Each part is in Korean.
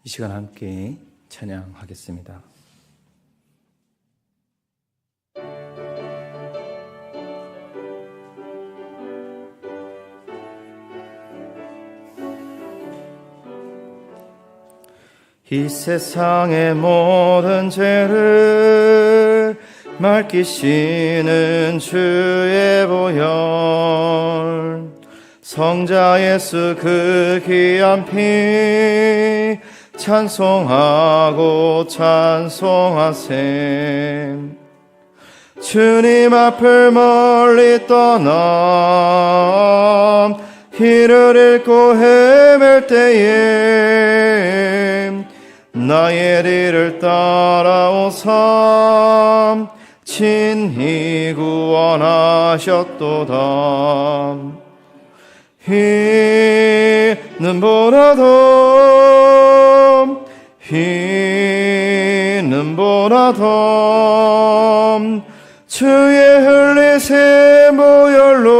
이 시간 함께 찬양하겠습니다. 이 세상의 모든 죄를 맑히시는 주의 보혈, 성자 예수 그 귀한 피 찬송하고 찬송하세. 주님 앞을 멀리 떠나 길을 잃고 헤맬 때에 나의 뒤를 따라오사 친히 구원하셨도다. 희는 보라도 주의 흘리신 보혈로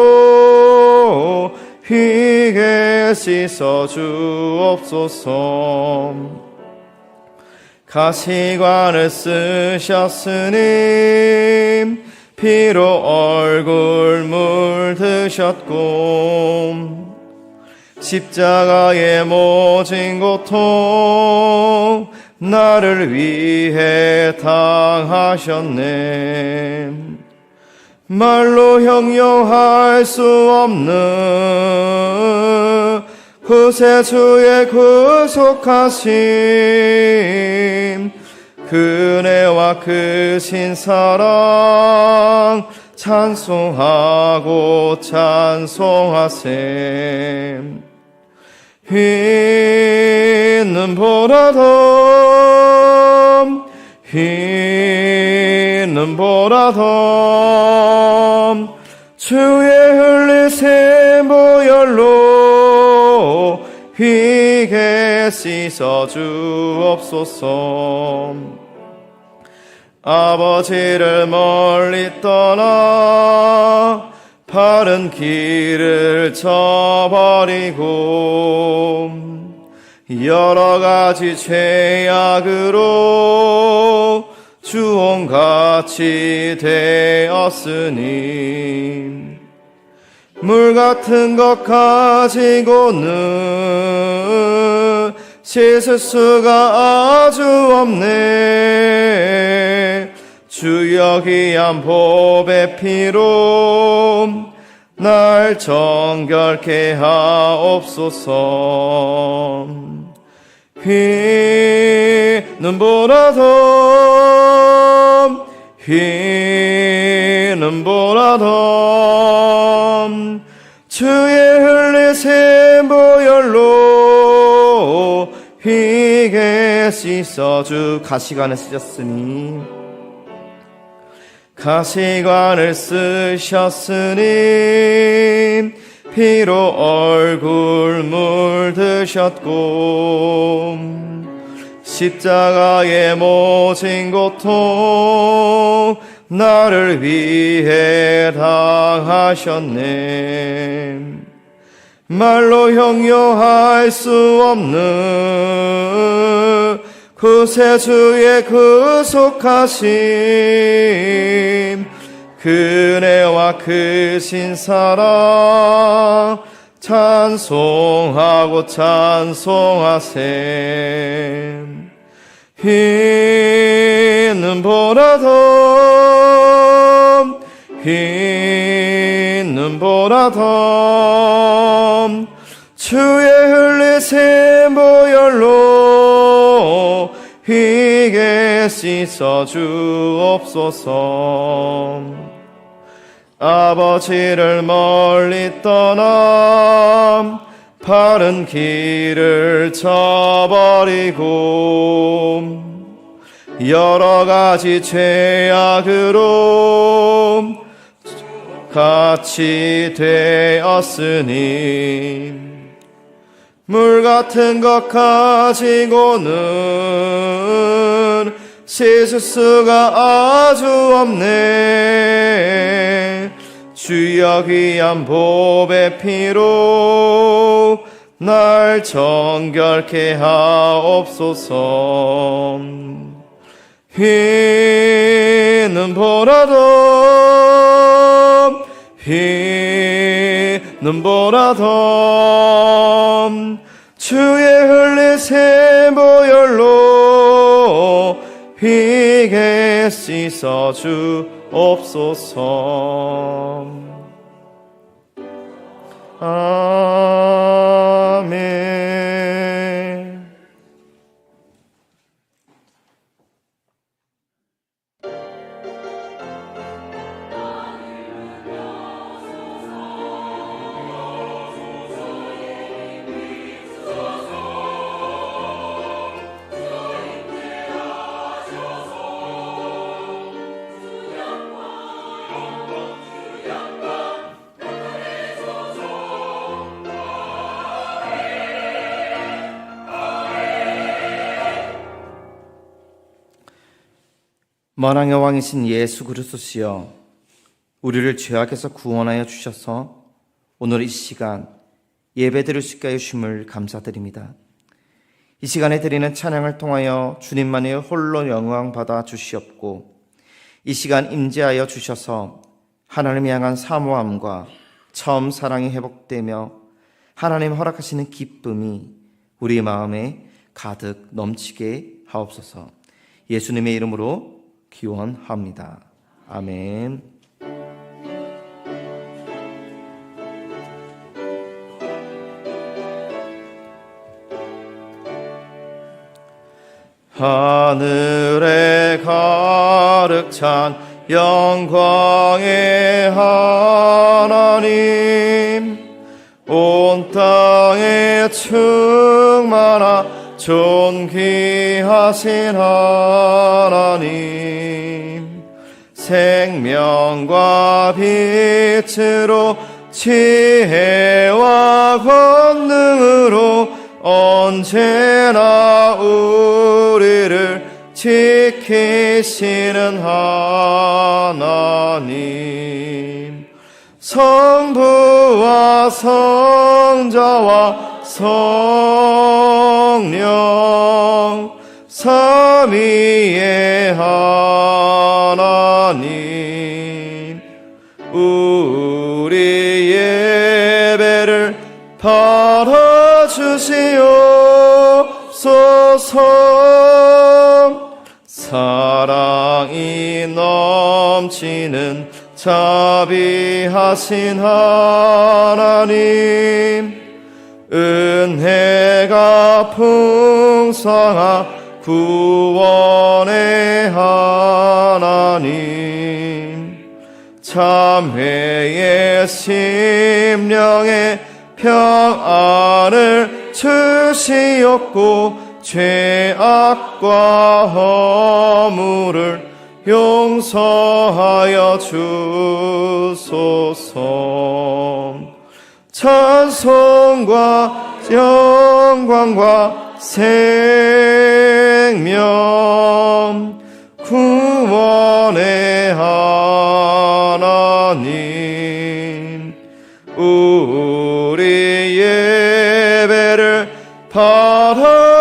희게 씻어 주옵소서. 가시관을 쓰셨으니 피로 얼굴 물드셨고 십자가의 모진 고통 나를 위해 당하셨네. 말로 형용할 수 없는 구세주의 구속하심 그네와 크신 사랑 찬송하고 찬송하세. 희는 보라도 주의 흘리신 보혈로 희게 씻어 주옵소서. 아버지를 멀리 떠나 바른 길을 저버리고 여러 가지 죄악으로 주홍같이 되었으니 물 같은 것 가지고는 씻을 수가 아주 없네. 주여 귀한 보배 피로 날 정결케 하옵소서. 희는 보라도 주의 흘리신 보혈로 희게 씻어주. 가시관을 쓰셨으니 피로 얼굴 물드셨고 십자가의 모진 고통 나를 위해 당하셨네. 말로 형용할 수 없는 구세주의 구속하심 그네와 크신 사랑 찬송하고 찬송하세. 희는 보라도 주의 흘리신 보혈로 희게 씻어 주옵소서. 아버지를 멀리 떠나 바른 길을 저버리고 여러 가지 죄악으로 같이 되었으니 물 같은 것 가지고는 씻을 수가 아주 없네. 주여 귀한 보배 피로 날 정결케 하옵소서. 휘는 보라던 주의 흘린 샘보혈로 휘게 씻어 주옵소서. 아멘. 만왕의 왕이신 예수 그리스도시여, 우리를 죄악에서 구원하여 주셔서 오늘 이 시간 예배드릴 수 있게 하심을 감사드립니다. 이 시간에 드리는 찬양을 통하여 주님만이 홀로 영광 받아 주시옵고, 이 시간 임재하여 주셔서 하나님을 향한 사모함과 처음 사랑이 회복되며 하나님 허락하시는 기쁨이 우리 마음에 가득 넘치게 하옵소서. 예수님의 이름으로 기원합니다. 아멘. 하늘에 가득 찬 영광의 하나님, 온 땅에 충만한 존귀하신 하나님, 생명과 빛으로 지혜와 권능으로 언제나 우리를 지키시는 하나님, 성부와 성자와 성령 삼위의 하나님, 우리 예배를 받아주시옵소서. 사랑이 넘치는 자비하신 하나님, 은혜가 풍성한 구원의 하나님, 참회의 심령에 평안을 주시옵고 죄악과 허물을 용서하여 주소서. 찬송과 영광과 생명 구원의 하나님, 우리 예배를 받아주시옵소서.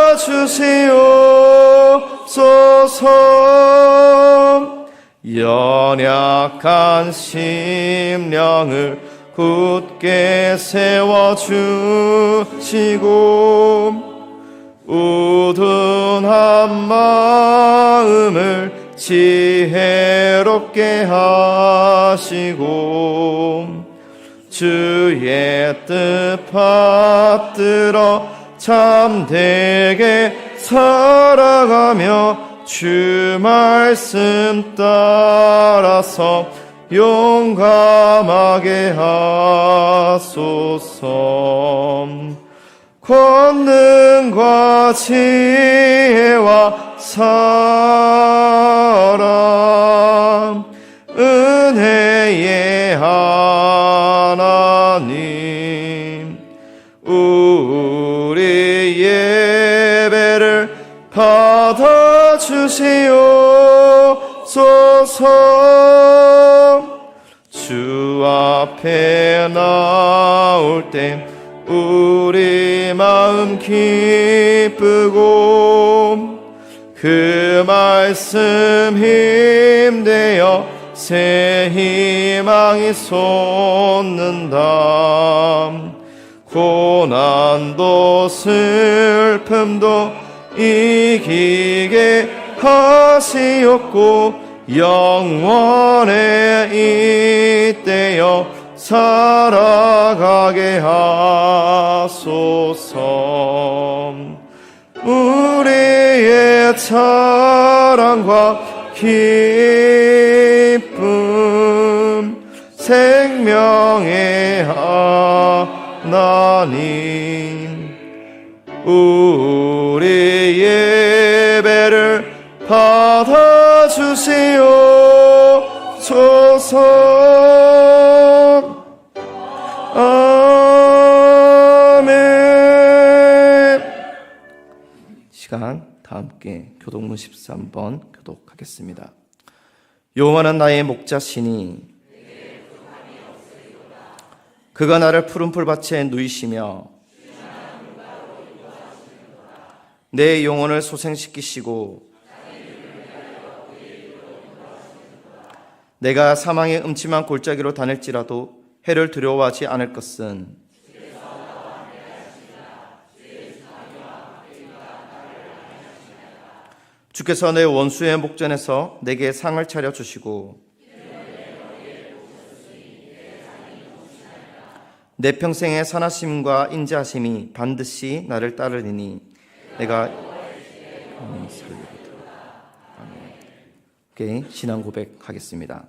연약한 심령을 굳게 세워주시고 우둔한 마음을 지혜롭게 하시고 주의 뜻 받들어 참되게 살아가며 주 말씀 따라서 용감하게 하소서. 권능과 지혜와 사랑 은혜의 하나님, 우리 예배를 받아주시옵소서. 주 앞에 나올 때 우리 우리 마음 기쁘고 그 말씀 힘되어 새 희망이 솟는다. 고난도 슬픔도 이기게 하시옵고 영원에 잇대어 살아가게 하소서. 우리의 자랑과 기쁨 생명의 하나님, 우리 예배를 받아주시옵소서. 아멘. 시간 다 함께 교독문 13번 교독하겠습니다. 여호와는 나의 목자시니 그가 나를 푸른 풀밭에 누이시며 내 영혼을 소생시키시고 내가 사망의 음침한 골짜기로 다닐지라도 해를 두려워하지 않을 것은 주께서 내 원수의 목전에서 내게 상을 차려주시고 내 평생의 선하심과 인자하심이 반드시 나를 따르리니 내가 신앙 고백하겠습니다.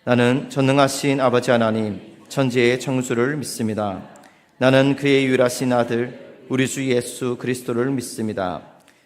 나는 전능하신 아버지 하나님 천지의 창조주를 믿습니다. 나는 그의 유일하신 아들 우리 주 예수 그리스도를 믿습니다.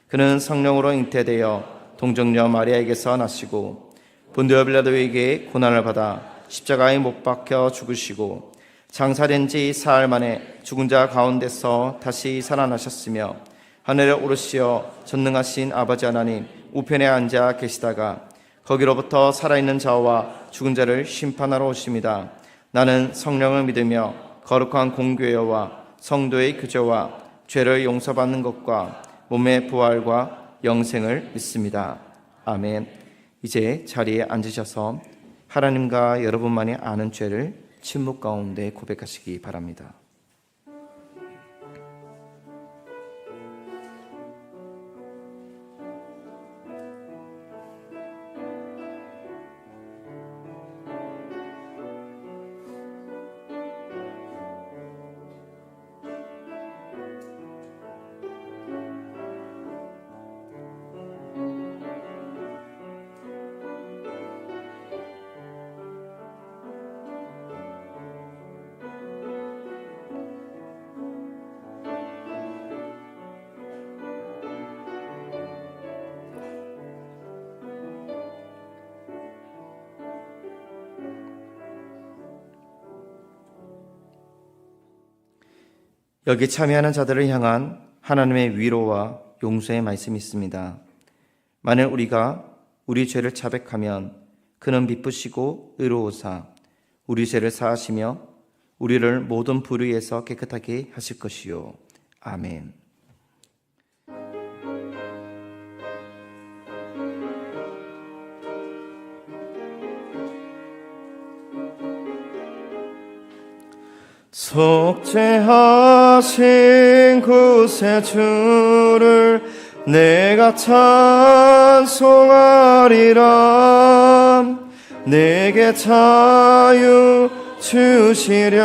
그는 성령으로 잉태되어 동정녀 마리아에게서 나시고 본디오 빌라도에게 고난을 받아 십자가에 못 박혀 죽으시고 장사된 지 사흘 만에 죽은 자 가운데서 다시 살아나셨으며 하늘에 오르시어 전능하신 아버지 하나님 우편에 앉아 계시다가 거기로부터 살아있는 자와 죽은 자를 심판하러 오십니다. 나는 성령을 믿으며 거룩한 공교회와 성도의 교제와 죄를 용서받는 것과 몸의 부활과 영생을 믿습니다. 아멘. 이제 자리에 앉으셔서 하나님과 여러분만이 아는 죄를 침묵 가운데 고백하시기 바랍니다. 여기 참여하는 자들을 향한 하나님의 위로와 용서의 말씀이 있습니다. 만일 우리가 우리 죄를 자백하면 그는 미쁘시고 의로우사 우리 죄를 사하시며 우리를 모든 불의에서 깨끗하게 하실 것이요. 아멘. 속죄하신 구세주를 내가 찬송하리라. 내게 자유 주시려고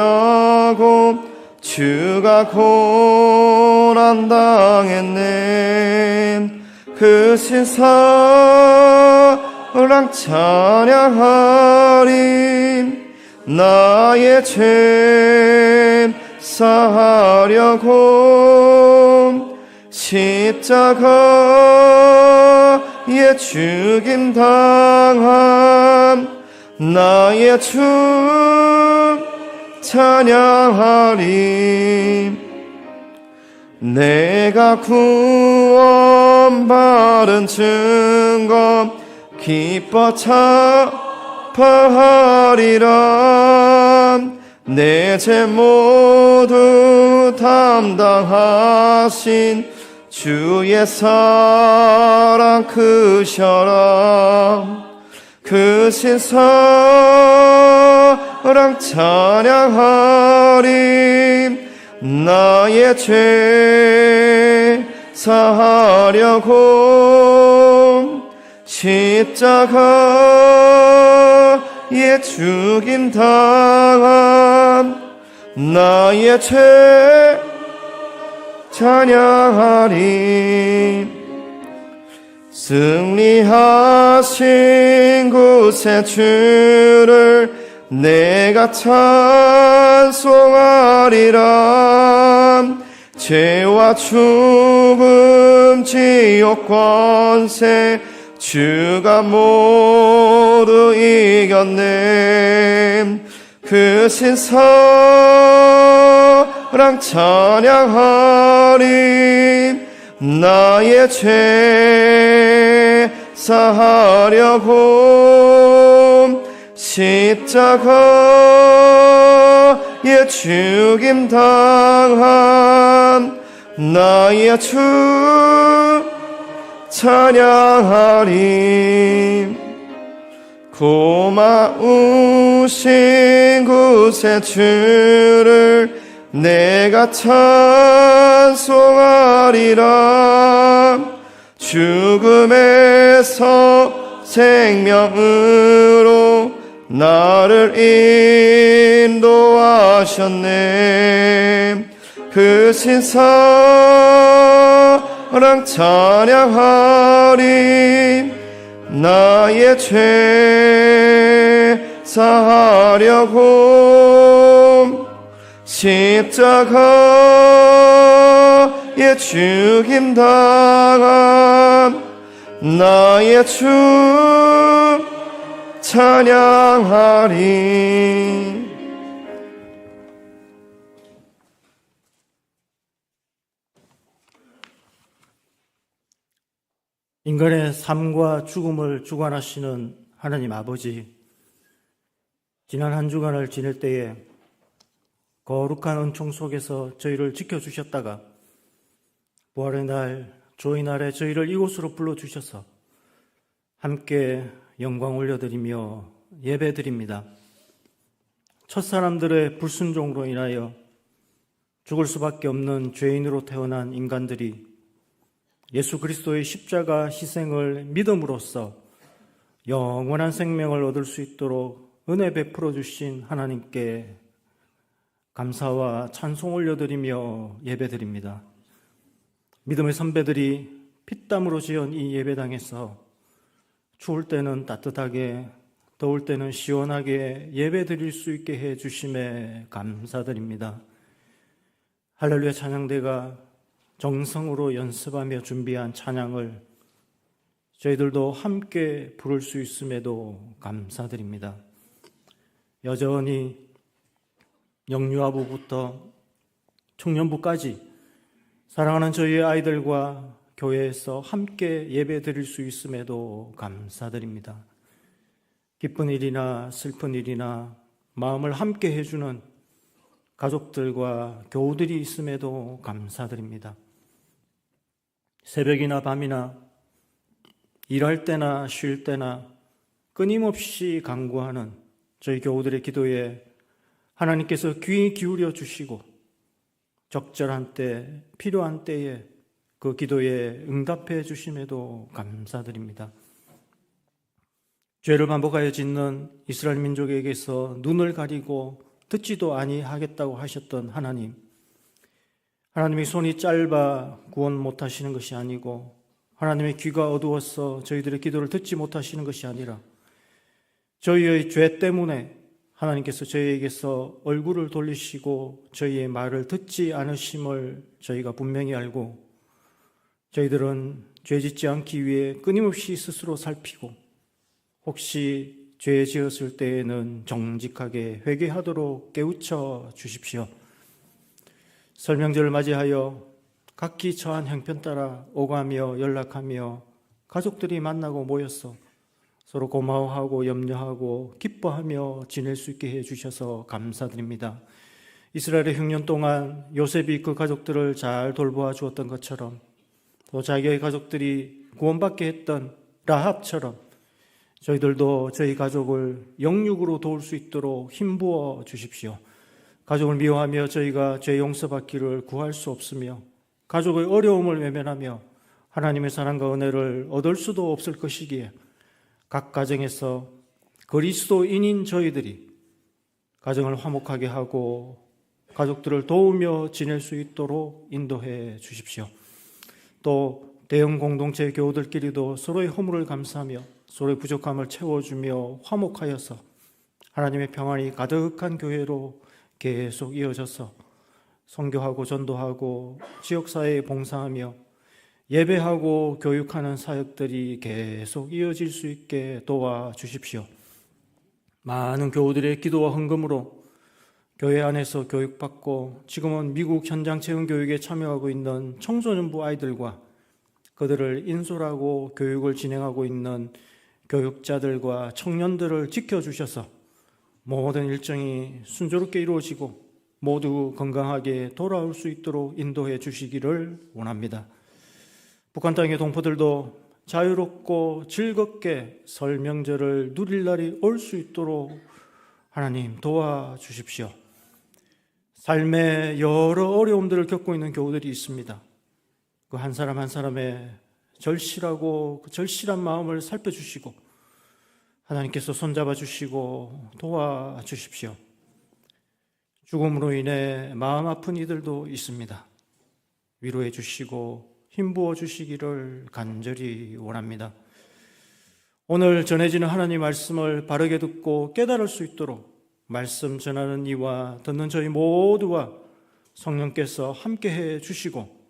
주가 고난 당했네. 그 신사랑 찬양하리. 나의 죄 사하려고 십자가에 죽임 당한 나의 주 찬양하리. 내가 구원받은 증거 기뻐 찬양하리라. 내 죄 모두 담당하신 주의 사랑 크셔라. 크신 사랑 찬양하리. 나의 죄 사하려고 십자가에 죽임 당한 나의 죄 찬양하리. 승리하신 구세 주를 내가 찬송하리라. 죄와 죽음 지옥 권세 주가 모두 이겼네. 크신 사랑 찬양하리. 나의 죄 사하려고 십자가에 죽임 당한 나의 주 찬양하리. 고마우신 구세 주를 내가 찬송하리라. 죽음에서 생명으로 나를 인도하셨네. 크신 사랑 찬양하리. 나의 죄 사하려고 십자가에 죽임 당한 나의 주 찬양하리. 인간의 삶과 죽음을 주관하시는 하나님 아버지, 지난 한 주간을 지낼 때에 거룩한 은총 속에서 저희를 지켜주셨다가 부활의 날, 조의 날에 저희를 이곳으로 불러주셔서 함께 영광 올려드리며 예배드립니다. 첫사람들의 불순종으로 인하여 죽을 수밖에 없는 죄인으로 태어난 인간들이 예수 그리스도의 십자가 희생을 믿음으로써 영원한 생명을 얻을 수 있도록 은혜 베풀어 주신 하나님께 감사와 찬송 올려드리며 예배드립니다. 믿음의 선배들이 피땀으로 지은 이 예배당에서 추울 때는 따뜻하게, 더울 때는 시원하게 예배드릴 수 있게 해 주심에 감사드립니다. 할렐루야 찬양대가 정성으로 연습하며 준비한 찬양을 저희들도 함께 부를 수 있음에도 감사드립니다. 여전히 영유아부부터 청년부까지 사랑하는 저희의 아이들과 교회에서 함께 예배 드릴 수 있음에도 감사드립니다. 기쁜 일이나 슬픈 일이나 마음을 함께 해주는 가족들과 교우들이 있음에도 감사드립니다. 새벽이나 밤이나 일할 때나 쉴 때나 끊임없이 간구하는 저희 교우들의 기도에 하나님께서 귀 기울여 주시고 적절한 때, 필요한 때에 그 기도에 응답해 주심에도 감사드립니다. 죄를 반복하여 짓는 이스라엘 민족에게서 눈을 가리고 듣지도 아니하겠다고 하셨던 하나님, 하나님의 손이 짧아 구원 못하시는 것이 아니고 하나님의 귀가 어두워서 저희들의 기도를 듣지 못하시는 것이 아니라 저희의 죄 때문에 하나님께서 저희에게서 얼굴을 돌리시고 저희의 말을 듣지 않으심을 저희가 분명히 알고 저희들은 죄 짓지 않기 위해 끊임없이 스스로 살피고 혹시 죄 지었을 때에는 정직하게 회개하도록 깨우쳐 주십시오. 설명절을 맞이하여 각기 처한 형편 따라 오가며 연락하며 가족들이 만나고 모여서 서로 고마워하고 염려하고 기뻐하며 지낼 수 있게 해주셔서 감사드립니다. 이스라엘의 흉년 동안 요셉이 그 가족들을 잘 돌보아 주었던 것처럼 또 자기의 가족들이 구원받게 했던 라합처럼 저희들도 저희 가족을 영육으로 도울 수 있도록 힘부어 주십시오. 가족을 미워하며 저희가 죄 용서받기를 구할 수 없으며 가족의 어려움을 외면하며 하나님의 사랑과 은혜를 얻을 수도 없을 것이기에 각 가정에서 그리스도인인 저희들이 가정을 화목하게 하고 가족들을 도우며 지낼 수 있도록 인도해 주십시오. 또 대형 공동체 교우들끼리도 서로의 허물을 감사하며 서로의 부족함을 채워주며 화목하여서 하나님의 평안이 가득한 교회로 계속 이어져서 선교하고 전도하고 지역사회에 봉사하며 예배하고 교육하는 사역들이 계속 이어질 수 있게 도와주십시오. 많은 교우들의 기도와 헌금으로 교회 안에서 교육받고 지금은 미국 현장 채용 교육에 참여하고 있는 청소년부 아이들과 그들을 인솔하고 교육을 진행하고 있는 교육자들과 청년들을 지켜주셔서 모든 일정이 순조롭게 이루어지고 모두 건강하게 돌아올 수 있도록 인도해 주시기를 원합니다. 북한 땅의 동포들도 자유롭고 즐겁게 설 명절을 누릴 날이 올 수 있도록 하나님 도와주십시오. 삶의 여러 어려움들을 겪고 있는 교우들이 있습니다. 그 한 사람 한 사람의 절실하고 그 절실한 마음을 살펴주시고 하나님께서 손잡아 주시고 도와주십시오. 죽음으로 인해 마음 아픈 이들도 있습니다. 위로해 주시고 힘부어 주시기를 간절히 원합니다. 오늘 전해지는 하나님 말씀을 바르게 듣고 깨달을 수 있도록 말씀 전하는 이와 듣는 저희 모두와 성령께서 함께해 주시고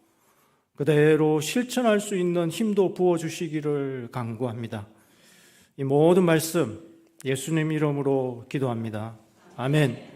그대로 실천할 수 있는 힘도 부어주시기를 간구합니다. 이 모든 말씀 예수님 이름으로 기도합니다. 아멘.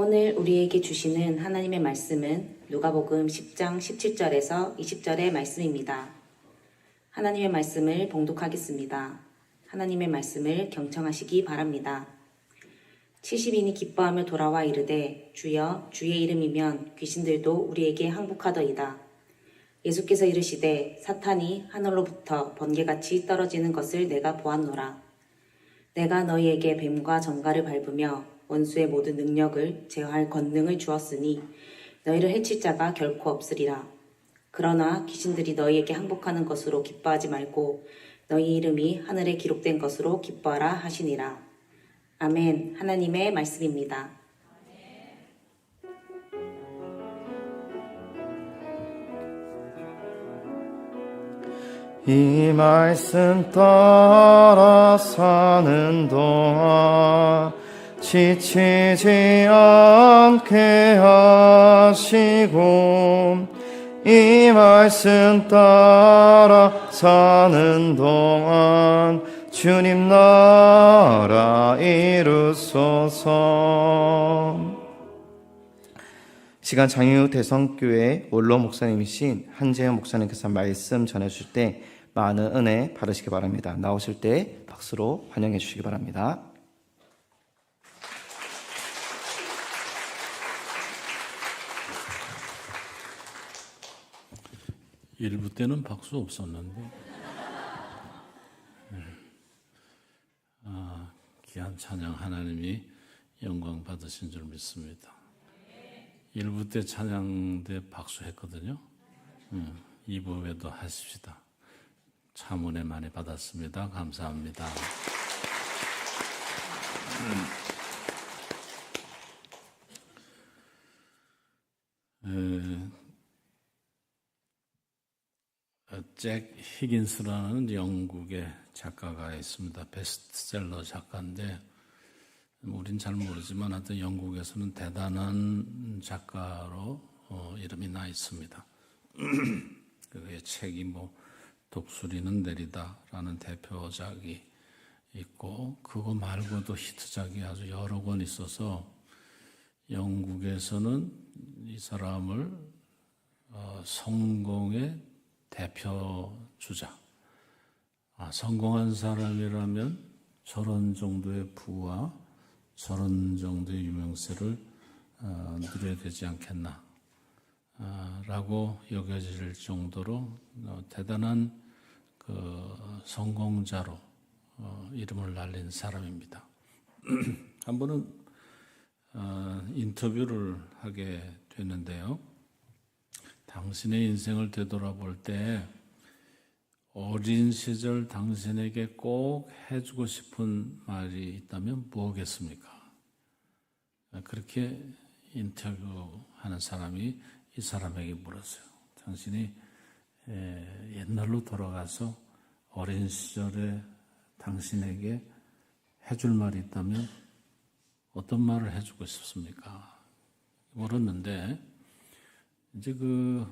오늘 우리에게 주시는 하나님의 말씀은 누가복음 10장 17절에서 20절의 말씀입니다. 하나님의 말씀을 봉독하겠습니다. 하나님의 말씀을 경청하시기 바랍니다. 70인이 기뻐하며 돌아와 이르되 주여 주의 이름이면 귀신들도 우리에게 항복하더이다. 예수께서 이르시되 사탄이 하늘로부터 번개같이 떨어지는 것을 내가 보았노라. 내가 너희에게 뱀과 정갈을 밟으며 원수의 모든 능력을 제어할 권능을 주었으니 너희를 해칠 자가 결코 없으리라. 그러나 귀신들이 너희에게 항복하는 것으로 기뻐하지 말고 너희 이름이 하늘에 기록된 것으로 기뻐하라 하시니라. 아멘. 하나님의 말씀입니다. 이 말씀 따라 사는 동안 지치지 않게 하시고 이 말씀 따라 사는 동안 주님 나라 이루소서. 시간 장유 대성교회 원로 목사님이신 한재현 목사님께서 말씀 전해주실 때 많은 은혜 받으시기 바랍니다. 나오실 때 박수로 환영해 주시기 바랍니다. 일부 때는 박수 없었는데 귀한 찬양 하나님이 영광 받으신 줄 믿습니다. 일부 때 찬양 때 박수 했거든요. 2부에도 하십시다. 참 은혜 많이 받았습니다. 감사합니다. 잭 히긴스라는 영국의 작가가 있습니다. 베스트셀러 작가인데 우린 잘 모르지만 하여튼 영국에서는 대단한 작가로 이름이 나 있습니다. 그의 책이 독수리는 내리다라는 대표작이 있고 그거 말고도 히트작이 아주 여러 권 있어서 영국에서는 이 사람을 성공의 대표 주자, 성공한 사람이라면 저런 정도의 부와 저런 정도의 유명세를 누려야 되지 않겠나 라고 여겨질 정도로 대단한 그 성공자로 이름을 날린 사람입니다. 한 번은 인터뷰를 하게 됐는데요. 당신의 인생을 되돌아볼 때 어린 시절 당신에게 꼭 해주고 싶은 말이 있다면 뭐겠습니까? 그렇게 인터뷰하는 사람이 이 사람에게 물었어요. 당신이 옛날로 돌아가서 어린 시절에 당신에게 해줄 말이 있다면 어떤 말을 해주고 싶습니까? 물었는데 이제 그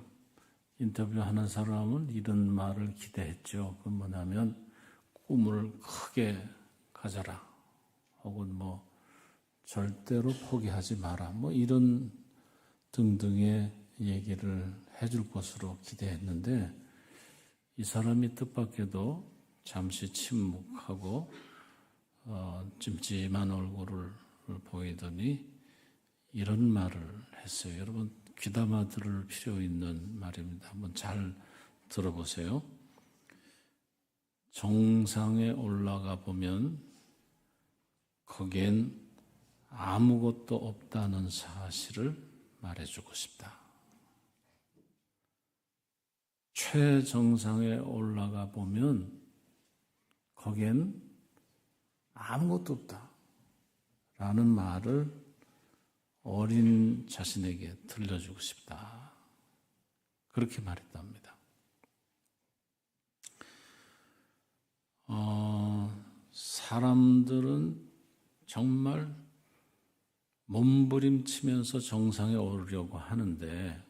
인터뷰하는 사람은 이런 말을 기대했죠. 그 뭐냐면 꿈을 크게 가져라. 혹은 절대로 포기하지 마라. 이런 등등의 얘기를 해줄 것으로 기대했는데 이 사람이 뜻밖에도 잠시 침묵하고 찜찜한 얼굴을 보이더니 이런 말을 했어요. 여러분 귀담아 들을 필요 있는 말입니다. 한번 잘 들어보세요. 정상에 올라가 보면 거기엔 아무것도 없다는 사실을 말해주고 싶다. 최정상에 올라가 보면 거기엔 아무것도 없다. 라는 말을 어린 자신에게 들려주고 싶다. 그렇게 말했답니다. 사람들은 정말 몸부림치면서 정상에 오르려고 하는데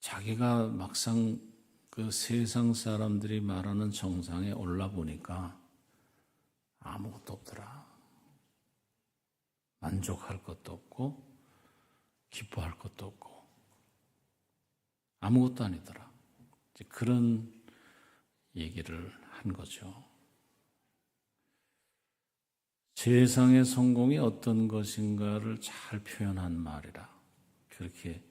자기가 막상 그 세상 사람들이 말하는 정상에 올라보니까 아무것도 없더라. 만족할 것도 없고 기뻐할 것도 없고 아무것도 아니더라. 이제 그런 얘기를 한 거죠. 세상의 성공이 어떤 것인가를 잘 표현한 말이라 그렇게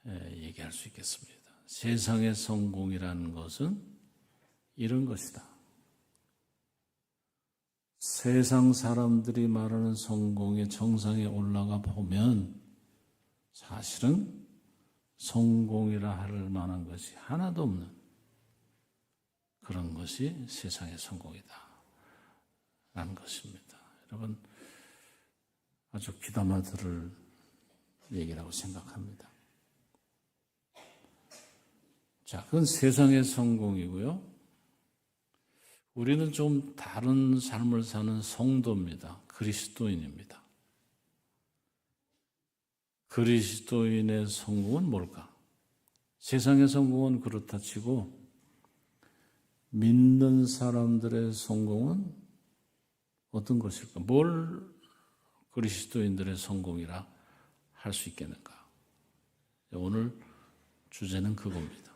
얘기할 수 있겠습니다. 세상의 성공이라는 것은 이런 것이다. 세상 사람들이 말하는 성공의 정상에 올라가 보면 사실은 성공이라 할 만한 것이 하나도 없는 그런 것이 세상의 성공이다 라는 것입니다. 여러분, 아주 귀담아 들을 얘기라고 생각합니다. 자, 그건 세상의 성공이고요. 우리는 좀 다른 삶을 사는 성도입니다. 그리스도인입니다. 그리스도인의 성공은 뭘까? 세상의 성공은 그렇다 치고 믿는 사람들의 성공은 어떤 것일까? 뭘 그리스도인들의 성공이라 할 수 있겠는가? 오늘 주제는 그겁니다.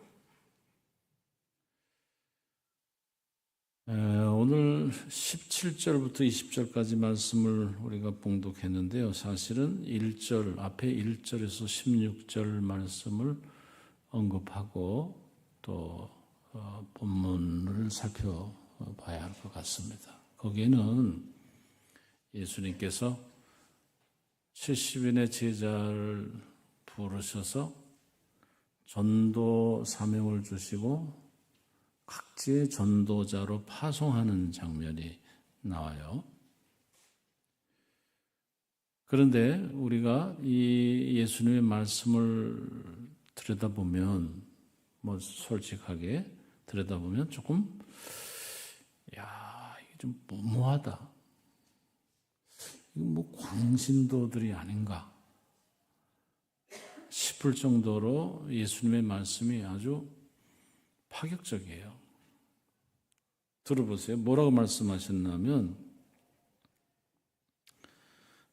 오늘 17절부터 20절까지 말씀을 우리가 봉독했는데요. 사실은 1절, 앞에 1절에서 16절 말씀을 언급하고 또 본문을 살펴봐야 할 것 같습니다. 거기에는 예수님께서 70인의 제자를 부르셔서 전도 사명을 주시고 각지의 전도자로 파송하는 장면이 나와요. 그런데 우리가 이 예수님의 말씀을 들여다보면, 솔직하게 들여다보면 조금, 이게 좀 무모하다. 이거 광신도들이 아닌가 싶을 정도로 예수님의 말씀이 아주 파격적이에요. 들어보세요. 뭐라고 말씀하셨냐면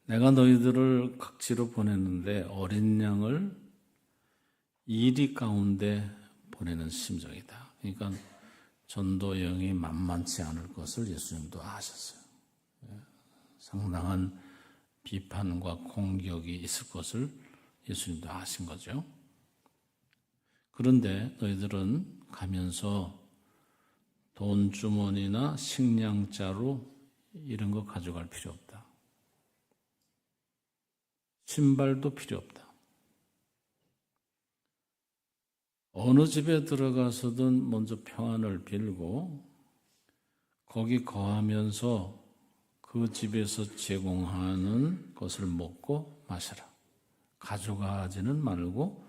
내가 너희들을 각지로 보냈는데 어린 양을 이리 가운데 보내는 심정이다. 그러니까 전도 여행이 만만치 않을 것을 예수님도 아셨어요. 상당한 비판과 공격이 있을 것을 예수님도 아신 거죠. 그런데 너희들은 가면서 돈주머니나 식량자루 이런 거 가져갈 필요 없다. 신발도 필요 없다. 어느 집에 들어가서든 먼저 평안을 빌고 거기 거하면서 그 집에서 제공하는 것을 먹고 마셔라. 가져가지는 말고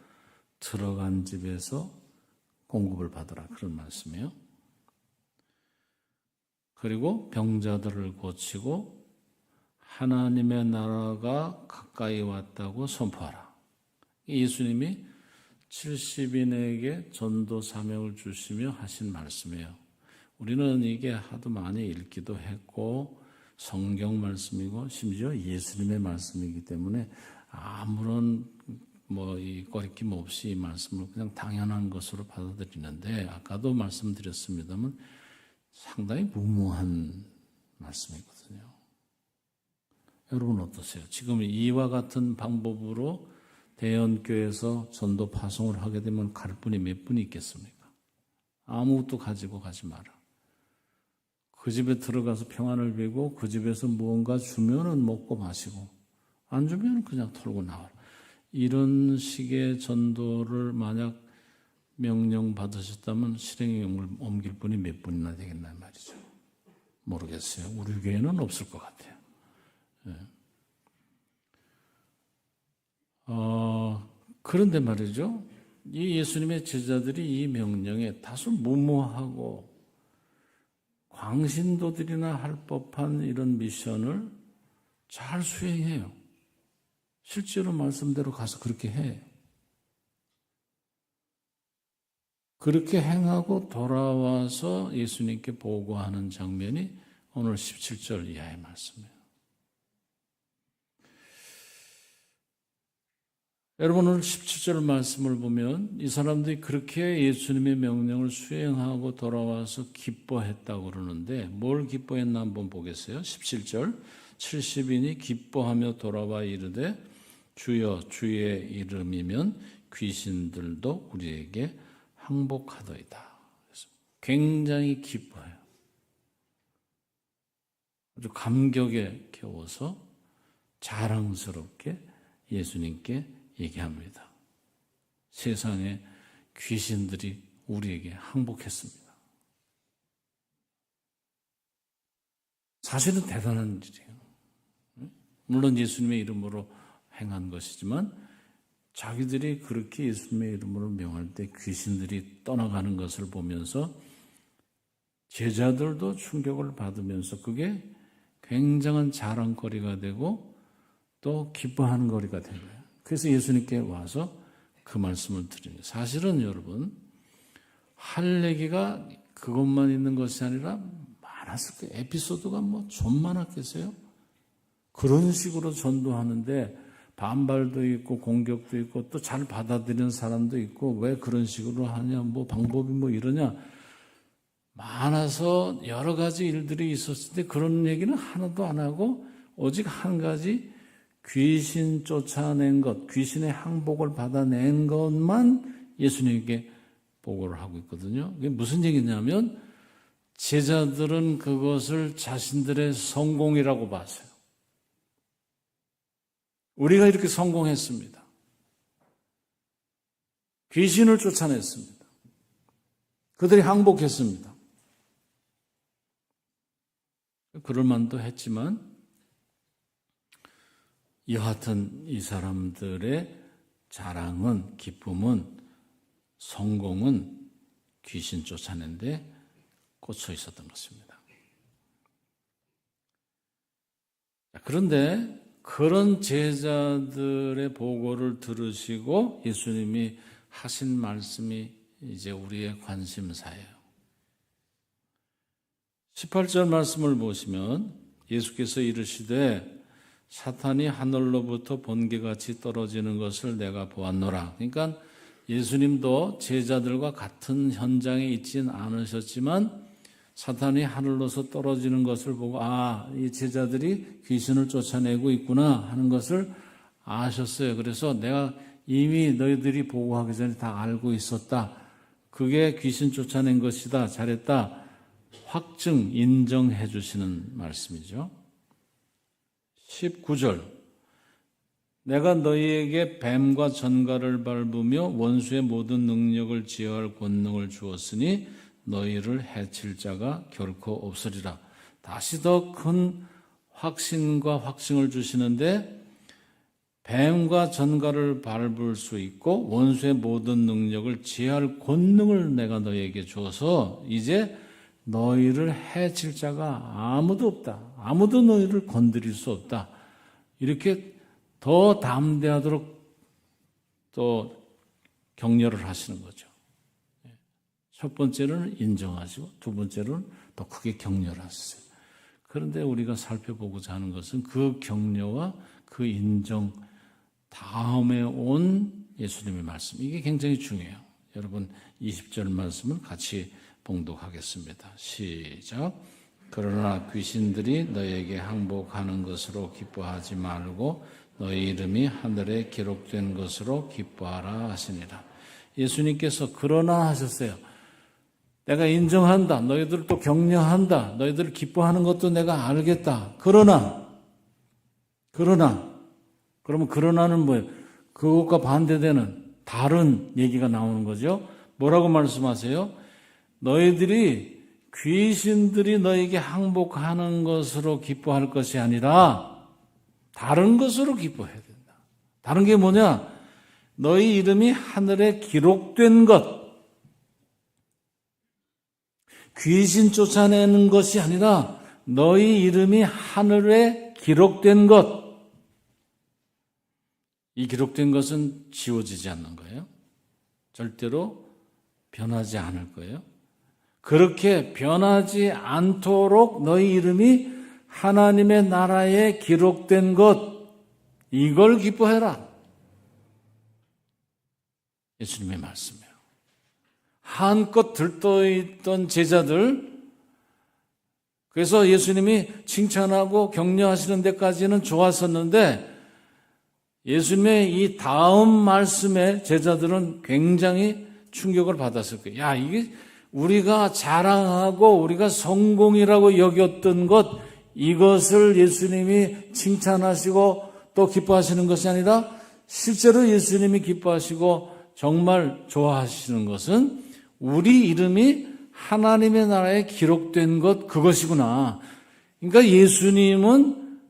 들어간 집에서 공급을 받으라. 그런 말씀이에요. 그리고 병자들을 고치고 하나님의 나라가 가까이 왔다고 선포하라. 예수님이 70인에게 전도 사명을 주시며 하신 말씀이에요. 우리는 이게 하도 많이 읽기도 했고 성경 말씀이고 심지어 예수님의 말씀이기 때문에 아무런 이 거리낌 없이 이 말씀을 그냥 당연한 것으로 받아들이는데 아까도 말씀드렸습니다만 상당히 무모한 말씀이거든요. 여러분 어떠세요? 지금 이와 같은 방법으로 대연교회에서 전도 파송을 하게 되면 갈 분이 몇 분이 있겠습니까? 아무것도 가지고 가지 마라. 그 집에 들어가서 평안을 빌고 그 집에서 무언가 주면은 먹고 마시고 안 주면 그냥 털고 나와라. 이런 식의 전도를 만약 명령받으셨다면 실행에 옮길 분이 몇 분이나 되겠나 말이죠. 모르겠어요. 우리 교회는 없을 것 같아요. 네. 그런데 말이죠. 이 예수님의 제자들이 이 명령에 다소 무모하고 광신도들이나 할 법한 이런 미션을 잘 수행해요. 실제로 말씀대로 가서 그렇게 해요. 그렇게 행하고 돌아와서 예수님께 보고하는 장면이 오늘 17절 이하의 말씀이에요. 여러분 오늘 17절 말씀을 보면 이 사람들이 그렇게 예수님의 명령을 수행하고 돌아와서 기뻐했다고 그러는데 뭘 기뻐했나 한번 보겠어요. 17절 70인이 기뻐하며 돌아와 이르되 주여 주의 이름이면 귀신들도 우리에게 항복하더이다. 굉장히 기뻐해요. 아주 감격에 겨워서 자랑스럽게 예수님께 얘기합니다. 세상에 귀신들이 우리에게 항복했습니다. 사실은 대단한 일이에요. 물론 예수님의 이름으로 행한 것이지만 자기들이 그렇게 예수님의 이름으로 명할 때 귀신들이 떠나가는 것을 보면서 제자들도 충격을 받으면서 그게 굉장한 자랑거리가 되고 또 기뻐하는 거리가 된 거예요. 그래서 예수님께 와서 그 말씀을 드립니다. 사실은 여러분 할 얘기가 그것만 있는 것이 아니라 많았을 거예요. 에피소드가 좀 많았겠어요? 그런 식으로 전도하는데 반발도 있고 공격도 있고 또 잘 받아들이는 사람도 있고 왜 그런 식으로 하냐 방법이 이러냐 많아서 여러 가지 일들이 있었을 때 그런 얘기는 하나도 안 하고 오직 한 가지 귀신 쫓아낸 것, 귀신의 항복을 받아낸 것만 예수님에게 보고를 하고 있거든요. 이게 무슨 얘기냐면 제자들은 그것을 자신들의 성공이라고 봤어요. 우리가 이렇게 성공했습니다. 귀신을 쫓아냈습니다. 그들이 항복했습니다. 그럴 만도 했지만 여하튼 이 사람들의 자랑은, 기쁨은, 성공은 귀신 쫓아낸 데 꽂혀 있었던 것입니다. 그런데 그런 제자들의 보고를 들으시고 예수님이 하신 말씀이 이제 우리의 관심사예요. 18절 말씀을 보시면 예수께서 이르시되 사탄이 하늘로부터 번개같이 떨어지는 것을 내가 보았노라. 그러니까 예수님도 제자들과 같은 현장에 있진 않으셨지만 사탄이 하늘로서 떨어지는 것을 보고 이 제자들이 귀신을 쫓아내고 있구나 하는 것을 아셨어요. 그래서 내가 이미 너희들이 보고하기 전에 다 알고 있었다. 그게 귀신 쫓아낸 것이다. 잘했다. 확증, 인정해 주시는 말씀이죠. 19절 내가 너희에게 뱀과 전갈을 밟으며 원수의 모든 능력을 제어할 권능을 주었으니 너희를 해칠 자가 결코 없으리라. 다시 더 큰 확신과 확증을 주시는데 뱀과 전갈을 밟을 수 있고 원수의 모든 능력을 제어할 권능을 내가 너희에게 줘서 이제 너희를 해칠 자가 아무도 없다. 아무도 너희를 건드릴 수 없다. 이렇게 더 담대하도록 또 격려를 하시는 거죠. 첫 번째는 인정하시고 두 번째는 더 크게 격려를 하셨어요. 그런데 우리가 살펴보고자 하는 것은 그 격려와 그 인정 다음에 온 예수님의 말씀. 이게 굉장히 중요해요. 여러분 20절 말씀을 같이 봉독하겠습니다. 시작. 그러나 귀신들이 너에게 항복하는 것으로 기뻐하지 말고 너희 이름이 하늘에 기록된 것으로 기뻐하라 하시니라. 예수님께서 그러나 하셨어요. 내가 인정한다. 너희들을 또 격려한다. 너희들을 기뻐하는 것도 내가 알겠다. 그러나 그러면 그러나는 뭐예요? 그것과 반대되는 다른 얘기가 나오는 거죠. 뭐라고 말씀하세요? 너희들이 귀신들이 너에게 항복하는 것으로 기뻐할 것이 아니라 다른 것으로 기뻐해야 된다. 다른 게 뭐냐? 너희 이름이 하늘에 기록된 것. 귀신 쫓아내는 것이 아니라 너희 이름이 하늘에 기록된 것. 이 기록된 것은 지워지지 않는 거예요. 절대로 변하지 않을 거예요. 그렇게 변하지 않도록 너희 이름이 하나님의 나라에 기록된 것, 이걸 기뻐해라. 예수님의 말씀이에요. 한껏 들떠있던 제자들, 그래서 예수님이 칭찬하고 격려하시는 데까지는 좋았었는데 예수님의 이 다음 말씀에 제자들은 굉장히 충격을 받았을 거예요. 야, 이게 우리가 자랑하고 우리가 성공이라고 여겼던 것, 이것을 예수님이 칭찬하시고 또 기뻐하시는 것이 아니라 실제로 예수님이 기뻐하시고 정말 좋아하시는 것은 우리 이름이 하나님의 나라에 기록된 것, 그것이구나. 그러니까 예수님은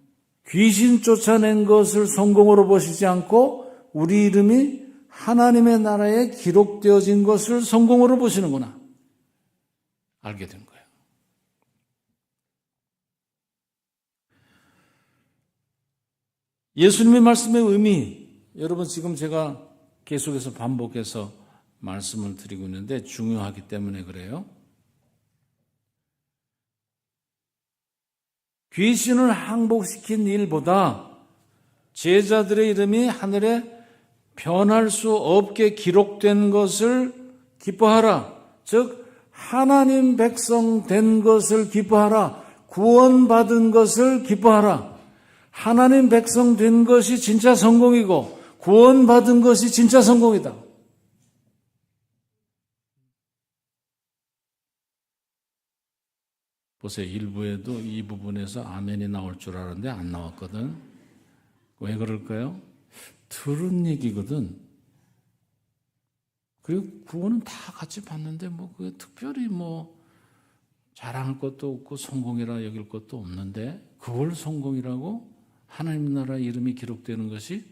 귀신 쫓아낸 것을 성공으로 보시지 않고 우리 이름이 하나님의 나라에 기록되어진 것을 성공으로 보시는구나. 알게 된 거예요. 예수님의 말씀의 의미, 여러분 지금 제가 계속해서 반복해서 말씀을 드리고 있는데 중요하기 때문에 그래요. 귀신을 항복시킨 일보다 제자들의 이름이 하늘에 변할 수 없게 기록된 것을 기뻐하라. 즉 하나님 백성 된 것을 기뻐하라. 구원받은 것을 기뻐하라. 하나님 백성 된 것이 진짜 성공이고 구원받은 것이 진짜 성공이다. 보세요. 일부에도 이 부분에서 아멘이 나올 줄 알았는데 안 나왔거든. 왜 그럴까요? 들은 얘기거든. 그리고 구원은 다 같이 받는데 그 특별히 자랑할 것도 없고 성공이라 여길 것도 없는데 그걸 성공이라고 하나님 나라 이름이 기록되는 것이.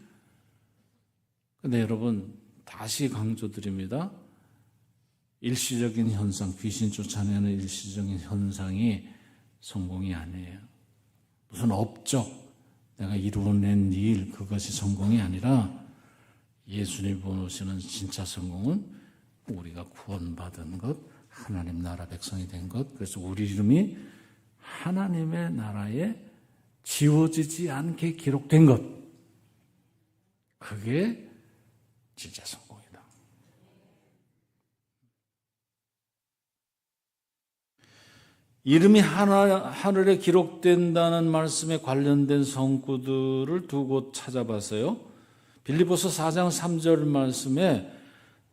근데 여러분 다시 강조드립니다. 일시적인 현상, 귀신 쫓아내는 일시적인 현상이 성공이 아니에요. 무슨 업적, 내가 이루어낸 일, 그것이 성공이 아니라 예수님 보시는 진짜 성공은 우리가 구원받은 것, 하나님 나라 백성이 된 것, 그래서 우리 이름이 하나님의 나라에 지워지지 않게 기록된 것, 그게 진짜 성공이다. 이름이 하늘에 기록된다는 말씀에 관련된 성구들을 두 곳 찾아봤어요. 빌립보서 4장 3절 말씀에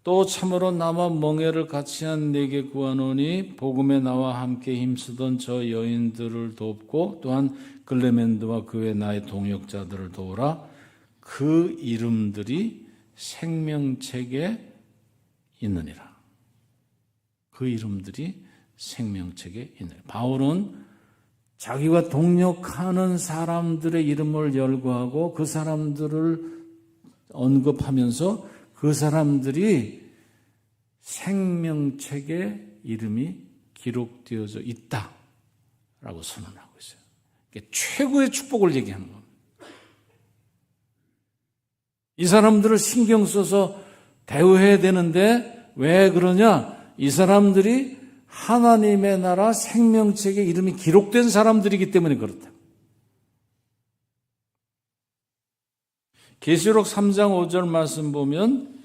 또 참으로 나와 멍에를 같이 한 내게 구하노니 복음에 나와 함께 힘쓰던 저 여인들을 돕고 또한 글레멘드와 그 외 나의 동역자들을 도우라. 그 이름들이 생명책에 있느니라. 그 이름들이 생명책에 있느니라. 바울은 자기와 동역하는 사람들의 이름을 열거하고 그 사람들을 언급하면서 그 사람들이 생명책에 이름이 기록되어져 있다라고 선언하고 있어요. 이게 최고의 축복을 얘기하는 겁니다. 이 사람들을 신경 써서 대우해야 되는데 왜 그러냐? 이 사람들이 하나님의 나라 생명책에 이름이 기록된 사람들이기 때문에 그렇다. 계시록 3장 5절 말씀 보면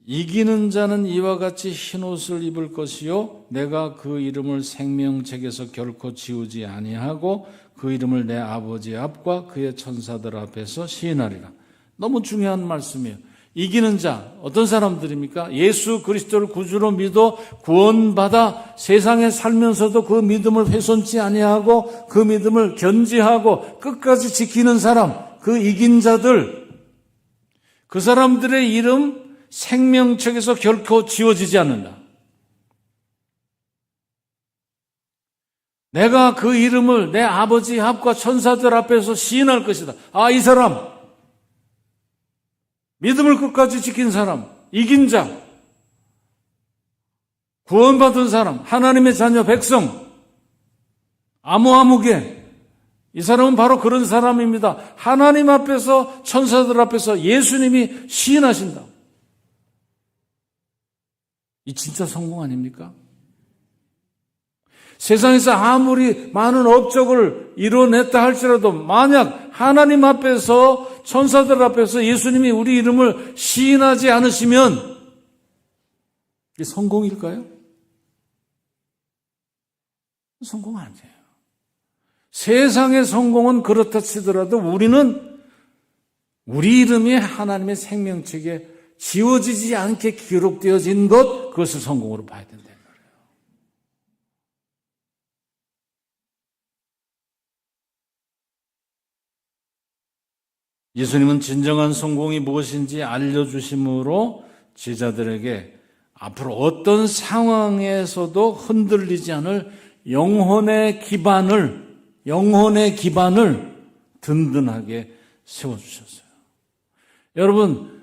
이기는 자는 이와 같이 흰옷을 입을 것이요 내가 그 이름을 생명책에서 결코 지우지 아니하고 그 이름을 내 아버지 앞과 그의 천사들 앞에서 시인하리라. 너무 중요한 말씀이에요. 이기는 자, 어떤 사람들입니까? 예수 그리스도를 구주로 믿어 구원받아 세상에 살면서도 그 믿음을 훼손치 아니하고 그 믿음을 견지하고 끝까지 지키는 사람, 그 이긴 자들, 그 사람들의 이름 생명책에서 결코 지워지지 않는다. 내가 그 이름을 내 아버지 앞과 천사들 앞에서 시인할 것이다. 아, 이 사람 믿음을 끝까지 지킨 사람, 이긴 자, 구원받은 사람, 하나님의 자녀 백성, 아무개, 이 사람은 바로 그런 사람입니다. 하나님 앞에서, 천사들 앞에서 예수님이 시인하신다. 이 진짜 성공 아닙니까? 세상에서 아무리 많은 업적을 이뤄냈다 할지라도 만약 하나님 앞에서 천사들 앞에서 예수님이 우리 이름을 시인하지 않으시면 이게 성공일까요? 성공 아니에요. 세상의 성공은 그렇다 치더라도 우리는 우리 이름이 하나님의 생명책에 지워지지 않게 기록되어진 것, 그것을 성공으로 봐야 된다는 거예요. 예수님은 진정한 성공이 무엇인지 알려주심으로 제자들에게 앞으로 어떤 상황에서도 흔들리지 않을 영혼의 기반을 든든하게 세워주셨어요. 여러분,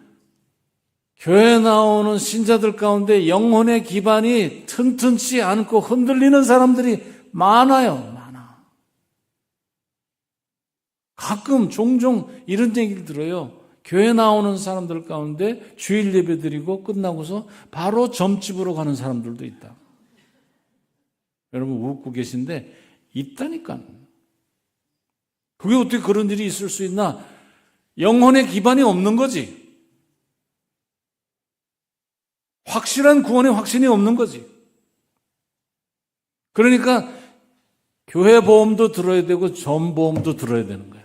교회에 나오는 신자들 가운데 영혼의 기반이 튼튼치 않고 흔들리는 사람들이 많아요. 가끔 종종 이런 얘기를 들어요. 교회 나오는 사람들 가운데 주일 예배 드리고 끝나고서 바로 점집으로 가는 사람들도 있다. 여러분 웃고 계신데 있다니까. 그게 어떻게 그런 일이 있을 수 있나? 영혼의 기반이 없는 거지. 확실한 구원의 확신이 없는 거지. 그러니까 교회 보험도 들어야 되고 점 보험도 들어야 되는 거야.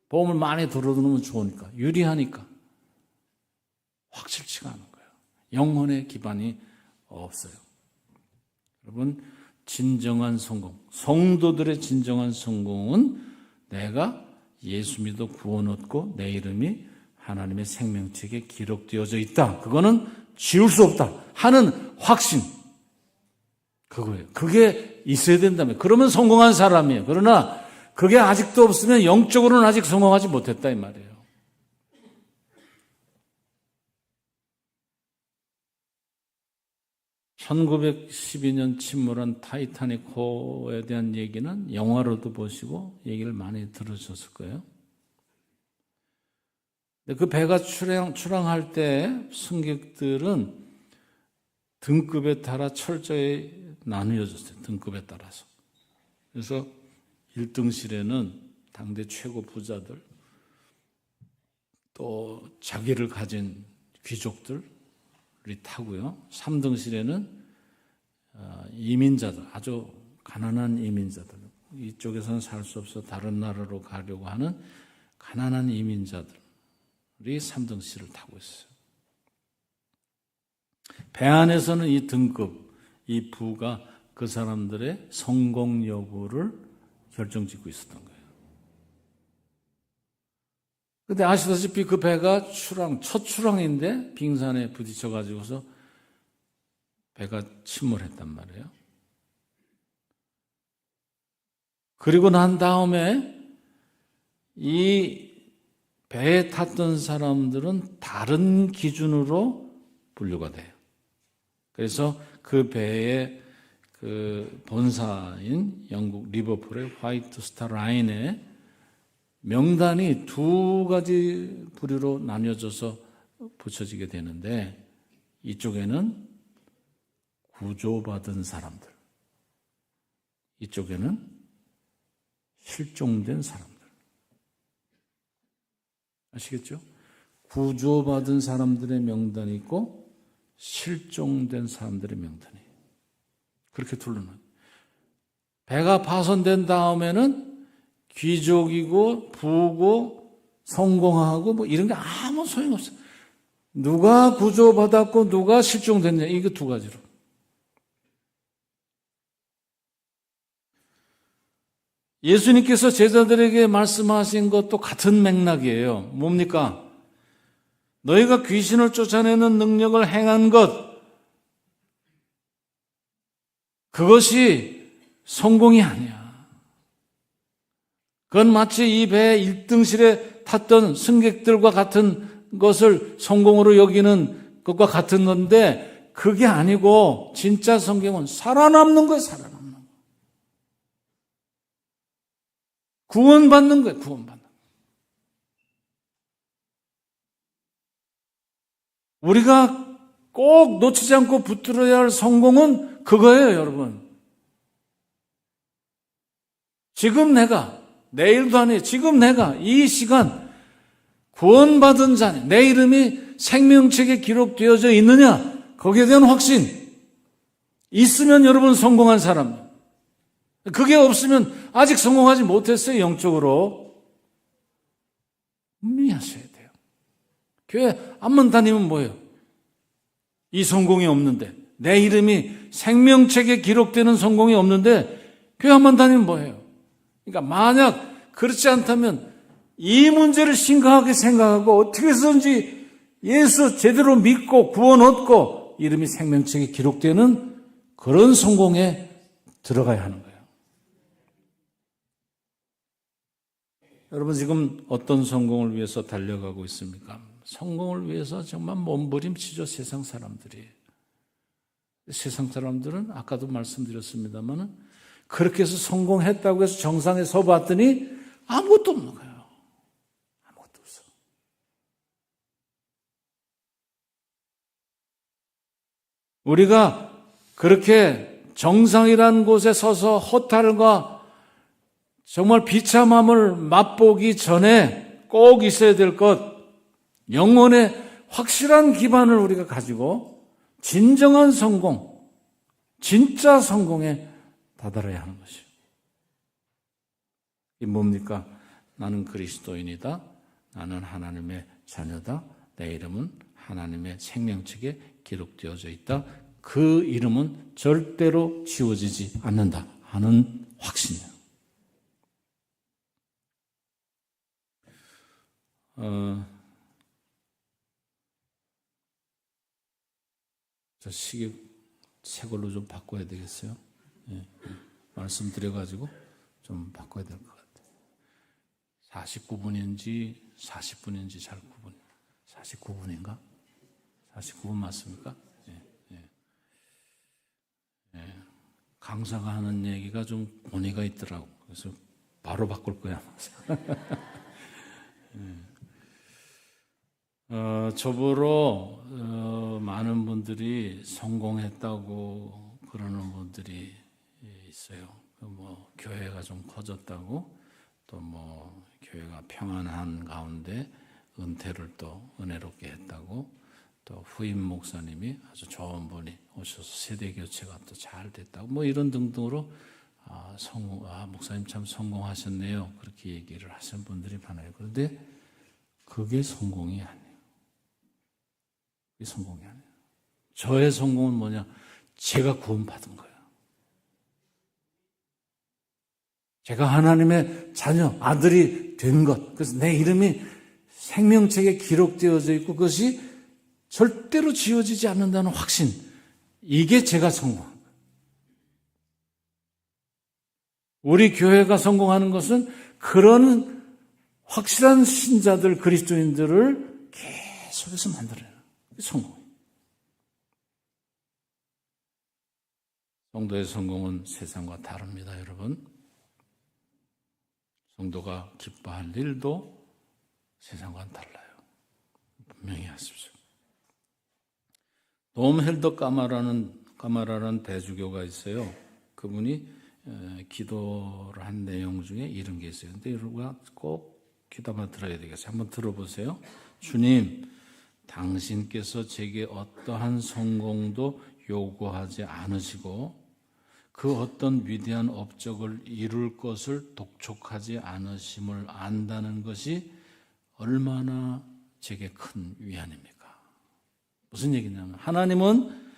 보험을 많이 들어두면 좋으니까, 유리하니까. 확실치가 않은 거예요. 영혼의 기반이 없어요. 여러분, 진정한 성공, 성도들의 진정한 성공은 내가 예수 믿어 구원 얻고 내 이름이 하나님의 생명책에 기록되어져 있다. 그거는 지울 수 없다 하는 확신. 그거예요. 그게 있어야 된다며. 그러면 성공한 사람이에요. 그러나 그게 아직도 없으면 영적으로는 아직 성공하지 못했다 이 말이에요. (1912년) 침몰한 타이타닉호에 대한 얘기는 영화로도 보시고 얘기를 많이 들으셨을 거예요. 그 배가 출항할 때 승객들은 등급에 따라 철저히 나누어졌어요. 등급에 따라서. 그래서 1등실에는 당대 최고 부자들, 또 자기를 가진 귀족들이 타고요. 3등실에는 이민자들, 아주 가난한 이민자들, 이쪽에서는 살 수 없어 다른 나라로 가려고 하는 가난한 이민자들이 3등실을 타고 있어요. 배 안에서는 이 등급, 이 부가 그 사람들의 성공 여부를 결정짓고 있었던 거예요. 근데 아시다시피 그 배가 첫 출항인데 빙산에 부딪혀가지고서 배가 침몰했단 말이에요. 그리고 난 다음에 이 배에 탔던 사람들은 다른 기준으로 분류가 돼요. 그래서 그 배의 그 본사인 영국 리버풀의 화이트 스타 라인에 명단이 두 가지 부류로 나뉘어져서 붙여지게 되는데, 이쪽에는 구조받은 사람들, 이쪽에는 실종된 사람들. 아시겠죠? 구조받은 사람들의 명단이 있고 실종된 사람들의 명단이 그렇게 둘러놔요. 배가 파손된 다음에는 귀족이고 부고 성공하고 뭐 이런 게 아무 소용없어요. 누가 구조받았고 누가 실종됐냐, 이거 두 가지로. 예수님께서 제자들에게 말씀하신 것도 같은 맥락이에요. 뭡니까? 너희가 귀신을 쫓아내는 능력을 행한 것, 그것이 성공이 아니야. 그건 마치 이 배 1등실에 탔던 승객들과 같은 것을 성공으로 여기는 것과 같은 건데, 그게 아니고 진짜 성공은 살아남는 거예요. 살아남는 거. 구원받는 거예요. 구원받는 거. 우리가 꼭 놓치지 않고 붙들어야 할 성공은 그거예요, 여러분. 지금 내가, 내일도 아니에요. 지금 내가 이 시간 구원받은 자냐, 내 이름이 생명책에 기록되어져 있느냐, 거기에 대한 확신 있으면 여러분 성공한 사람. 그게 없으면 아직 성공하지 못했어요. 영적으로 분명히 하셔야 돼요. 교회 앞만 다니면 뭐예요? 이 성공이 없는데, 내 이름이 생명책에 기록되는 성공이 없는데 교회 앞만 다니면 뭐예요? 그러니까 만약 그렇지 않다면 이 문제를 심각하게 생각하고 어떻게 해서든지 예수 제대로 믿고 구원 얻고 이름이 생명책에 기록되는 그런 성공에 들어가야 하는 거예요. 여러분 지금 어떤 성공을 위해서 달려가고 있습니까? 성공을 위해서 정말 몸부림치죠. 세상 사람들이. 세상 사람들은 아까도 말씀드렸습니다만 그렇게 해서 성공했다고 해서 정상에 서봤더니 아무것도 없는 거예요. 아무것도 없어. 우리가 그렇게 정상이라는 곳에 서서 허탈과 정말 비참함을 맛보기 전에 꼭 있어야 될 것, 영혼의 확실한 기반을 우리가 가지고 진정한 성공, 진짜 성공에 다다라야 하는 것이요. 이게 뭡니까? 나는 그리스도인이다. 나는 하나님의 자녀다. 내 이름은 하나님의 생명책에 기록되어져 있다. 그 이름은 절대로 지워지지 않는다 하는 확신이에요. 저 시계 새 걸로 좀 바꿔야 되겠어요? 예, 말씀드려가지고 좀 바꿔야 될 것 같아요. 49분인지 40분인지 잘 구분. 49분인가? 49분 맞습니까? 강사가 하는 얘기가 좀 권위가 있더라고. 그래서 바로 바꿀 거야. 저보러 많은 분들이 성공했다고 그러는 분들이 있어요. 뭐 교회가 좀 커졌다고, 또 뭐 교회가 평안한 가운데 은퇴를 또 은혜롭게 했다고, 또 후임 목사님이 아주 좋은 분이 오셔서 세대 교체가 또 잘 됐다고, 뭐 이런 등등으로 목사님 참 성공하셨네요. 그렇게 얘기를 하시는 분들이 많아요. 그런데 그게 성공이 아니에요. 그게 성공이 아니에요. 저의 성공은 뭐냐? 제가 구원받은 거예요. 제가 하나님의 자녀, 아들이 된 것. 그래서 내 이름이 생명책에 기록되어져 있고 그것이 절대로 지워지지 않는다는 확신. 이게 제가 성공한 거예요. 우리 교회가 성공하는 것은 그런 확실한 신자들, 그리스도인들을 계속해서 만들어요. 성공. 성도의 성공은 세상과 다릅니다, 여러분. 성도가 기뻐할 일도 세상과는 달라요. 분명히 하십시오. 돔 헬더 까마라는 대주교가 있어요. 그분이 기도를 한 내용 중에 이런 게 있어요. 근데 우리가 꼭 귀담아 들어야 되겠어요. 한번 들어보세요. 주님, 당신께서 제게 어떠한 성공도 요구하지 않으시고 그 어떤 위대한 업적을 이룰 것을 독촉하지 않으심을 안다는 것이 얼마나 제게 큰 위안입니까? 무슨 얘기냐면 하나님은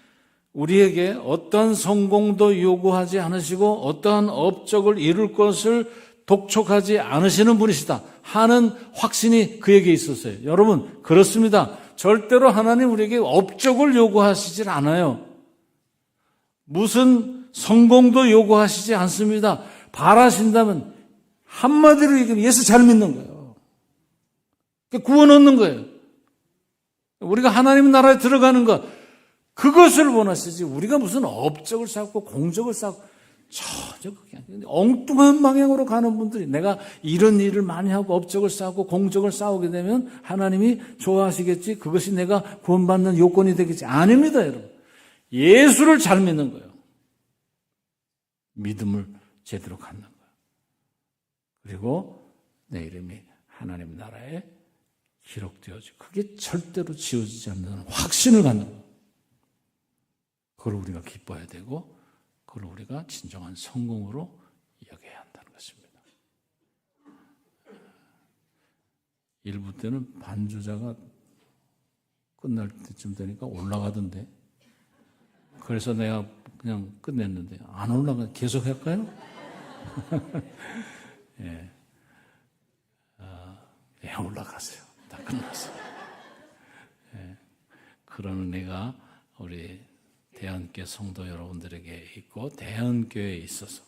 우리에게 어떠한 성공도 요구하지 않으시고 어떠한 업적을 이룰 것을 독촉하지 않으시는 분이시다 하는 확신이 그에게 있었어요. 여러분 그렇습니다. 절대로 하나님 우리에게 업적을 요구하시질 않아요. 무슨 성공도 요구하시지 않습니다. 바라신다면 한마디로 얘기하면 예수 잘 믿는 거예요. 구원 얻는 거예요. 우리가 하나님 나라에 들어가는 것, 그것을 원하시지 우리가 무슨 업적을 쌓고 공적을 쌓고 전혀 그게 아니에요. 엉뚱한 방향으로 가는 분들이 내가 이런 일을 많이 하고 업적을 쌓고 공적을 쌓게 되면 하나님이 좋아하시겠지, 그것이 내가 구원받는 요건이 되겠지. 아닙니다, 여러분. 예수를 잘 믿는 거예요. 믿음을 제대로 갖는 거예요. 그리고 내 이름이 하나님 나라에 기록되어지고 그게 절대로 지워지지 않는 확신을 갖는 것. 그걸 우리가 기뻐해야 되고 그걸 우리가 진정한 성공으로 여겨야 한다는 것입니다. 일부 때는 반주자가 끝날 때쯤 되니까 올라가던데 그래서 내가 그냥 끝냈는데 안 올라가 계속 할까요? 예. 올라가세요. 다 끝났어요. 예. 그런 은혜가 우리 대한교회 성도 여러분들에게 있고 대한교회에 있어서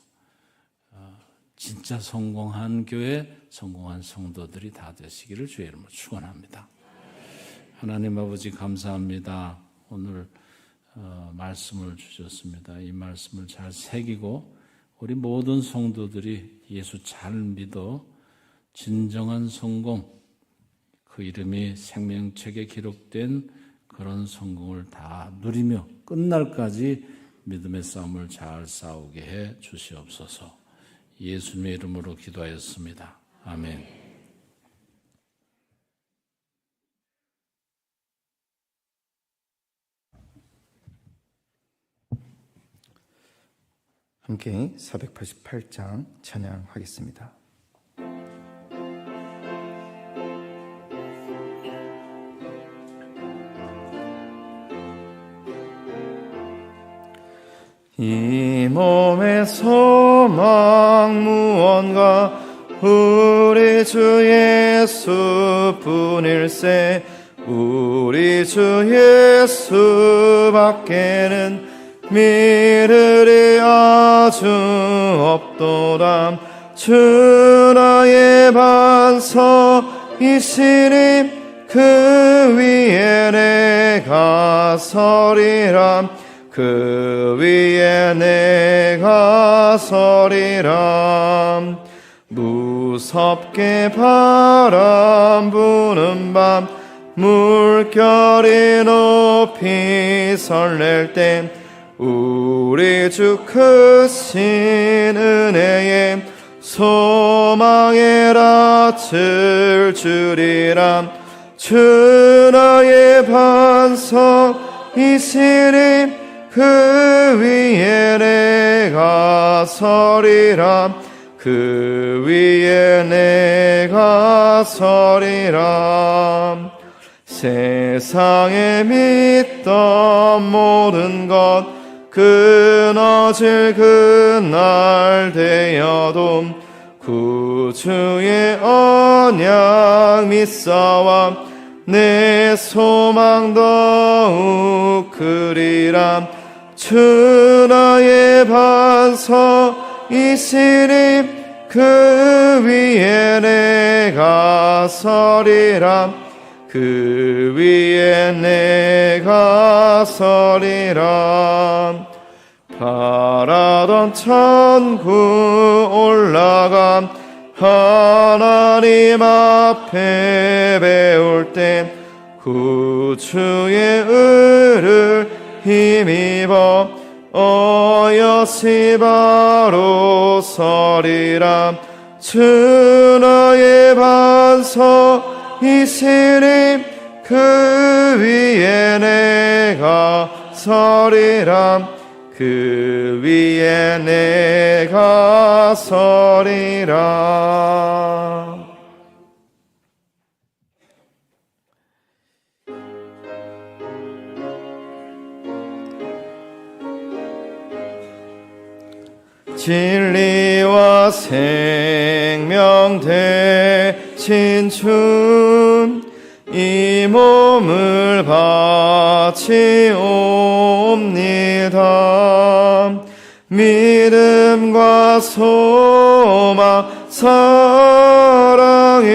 진짜 성공한 교회, 성공한 성도들이 다 되시기를 주의 이름으로 축원합니다. 하나님 아버지 감사합니다. 오늘 말씀을 주셨습니다. 이 말씀을 잘 새기고 우리 모든 성도들이 예수 잘 믿어 진정한 성공, 그 이름이 생명책에 기록된 그런 성공을 다 누리며 끝날까지 믿음의 싸움을 잘 싸우게 해 주시옵소서. 예수님의 이름으로 기도하였습니다. 아멘. 함께 488장 찬양하겠습니다. 이 몸의 소망 무언가 우리 주 예수뿐일세. 우리 주 예수밖에는 믿으리 아주 없도다. 주 나의 반석이시니 그 위에 내가 서리라. 그 위에 내가 서리라. 무섭게 바람 부는 밤 물결이 높이 설렐 때 우리 주 크신 은혜에 소망의 낯을 주리라. 주 나의 반석이시니 그 위에 내가 서리라. 그 위에 내가 서리라. 세상에 믿던 모든 것 끊어질 그날 되어도 구주의 언약 믿사와 내 소망 더욱 크리라. 주 나의 반석이시니 그 위에 내가 서리라. 그 위에 내가 서리라. 바라던 천국 올라감 하나님 앞에 배울 때 구주의 의를 힘입어 어여시 바로 서리라. 주 나의 반석이시니 그 위에 내가 서리라. 그 위에 내가 서리라. 진리와 생명 되신 주 이 몸을 바치옵니다. 믿음과 소망 사랑에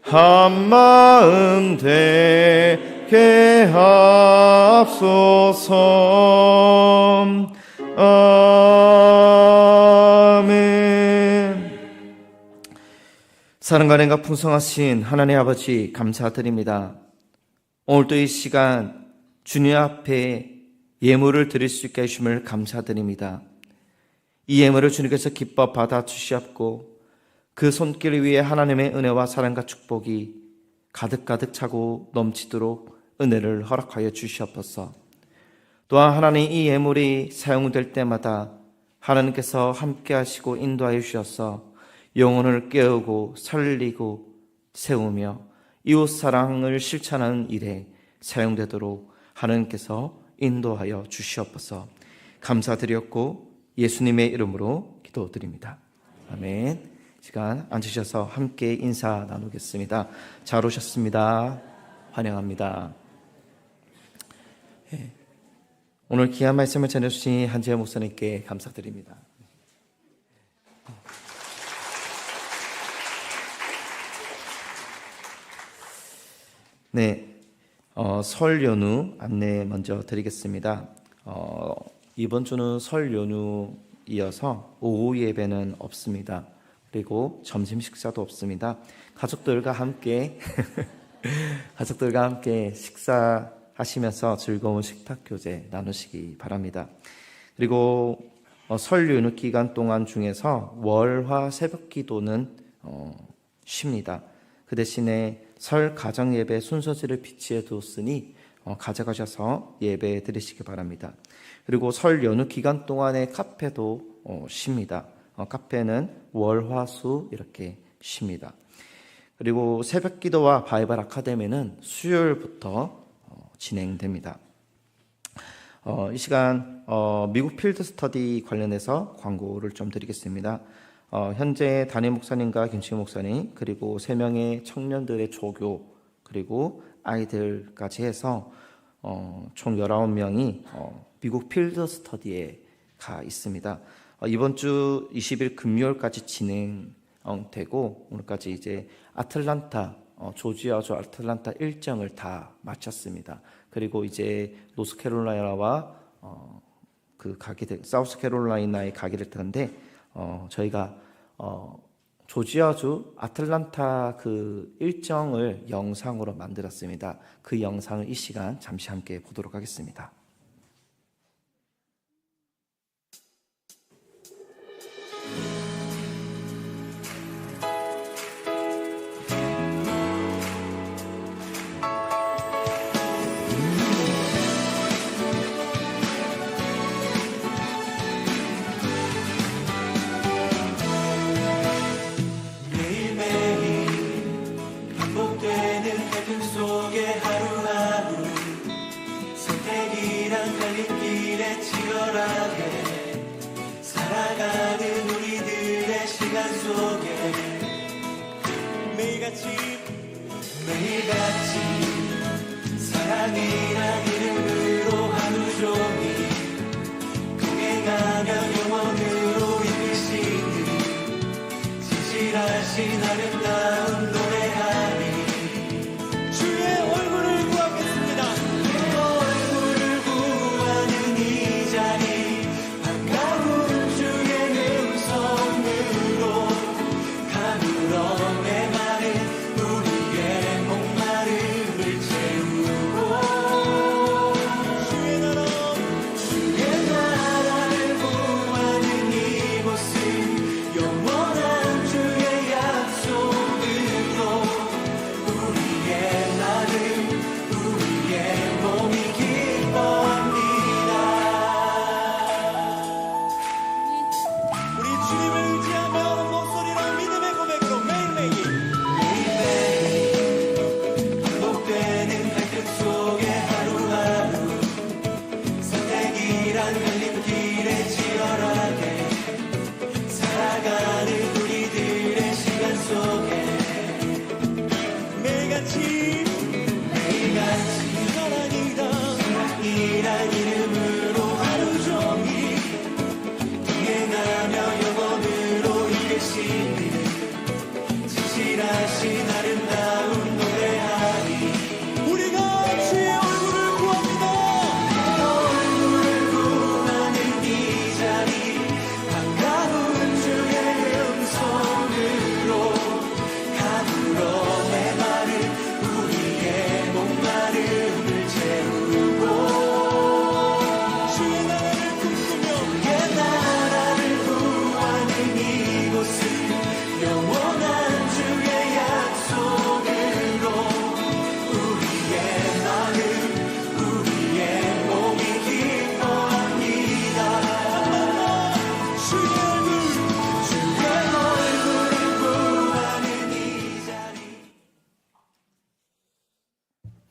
한마음 되게 하옵소서. 아멘. 사랑과 은혜가 풍성하신 하나님 아버지 감사드립니다. 오늘도 이 시간 주님 앞에 예물을 드릴 수 있게 해주심을 감사드립니다. 이 예물을 주님께서 기뻐 받아주시옵고 그 손길 위에 하나님의 은혜와 사랑과 축복이 가득가득 차고 넘치도록 은혜를 허락하여 주시옵소서. 또한 하나님, 이 예물이 사용될 때마다 하나님께서 함께 하시고 인도하여 주셔서 영혼을 깨우고 살리고 세우며 이웃 사랑을 실천하는 일에 사용되도록 하나님께서 인도하여 주시옵소서. 감사드렸고 예수님의 이름으로 기도드립니다. 아멘. 시간 앉으셔서 함께 인사 나누겠습니다. 잘 오셨습니다. 환영합니다. 오늘 귀한 말씀을 전해주신 한지혜 목사님께 감사드립니다. 네, 설 연휴 안내 먼저 드리겠습니다. 이번 주는 설 연휴이어서 오후 예배는 없습니다. 그리고 점심 식사도 없습니다. 가족들과 함께 식사하시면서 즐거운 식탁 교제 나누시기 바랍니다. 그리고 설 연휴 기간 동안 중에서 월화 새벽 기도는 쉽니다. 그 대신에 설 가정 예배 순서지를 비치해 두었으니 가져가셔서 예배 드리시기 바랍니다. 그리고 설 연휴 기간 동안에 카페도 쉽니다. 카페는 월화수 이렇게 쉽니다. 그리고 새벽 기도와 바이블 아카데미는 수요일부터 진행됩니다. 이 시간 미국 필드 스터디 관련해서 광고를 좀 드리겠습니다. 현재 담임 목사님과 김치희 목사님 그리고 3명의 청년들의 조교 그리고 아이들까지 해서 총 19명이 미국 필드 스터디에 가 있습니다. 이번 주 20일 금요일까지 진행되고 오늘까지 이제 아틀란타 조지아주 아틀란타 일정을 다 마쳤습니다. 그리고 이제 노스캐롤라이나와 사우스캐롤라이나에 가게 될 텐데 저희가 조지아주 아틀란타 그 일정을 영상으로 만들었습니다. 그 영상을 이 시간 잠시 함께 보도록 하겠습니다. 매일같이 사랑이란 이름으로 하루 종일 동행하며 영원으로 이끄시는 진실하신 아름다운 노래하니 주의 얼굴을 구하겠습니다. 주의 얼굴을 구하는 이 자리 반가운 주의 음성으로 가물어 메마른 우리의 목마른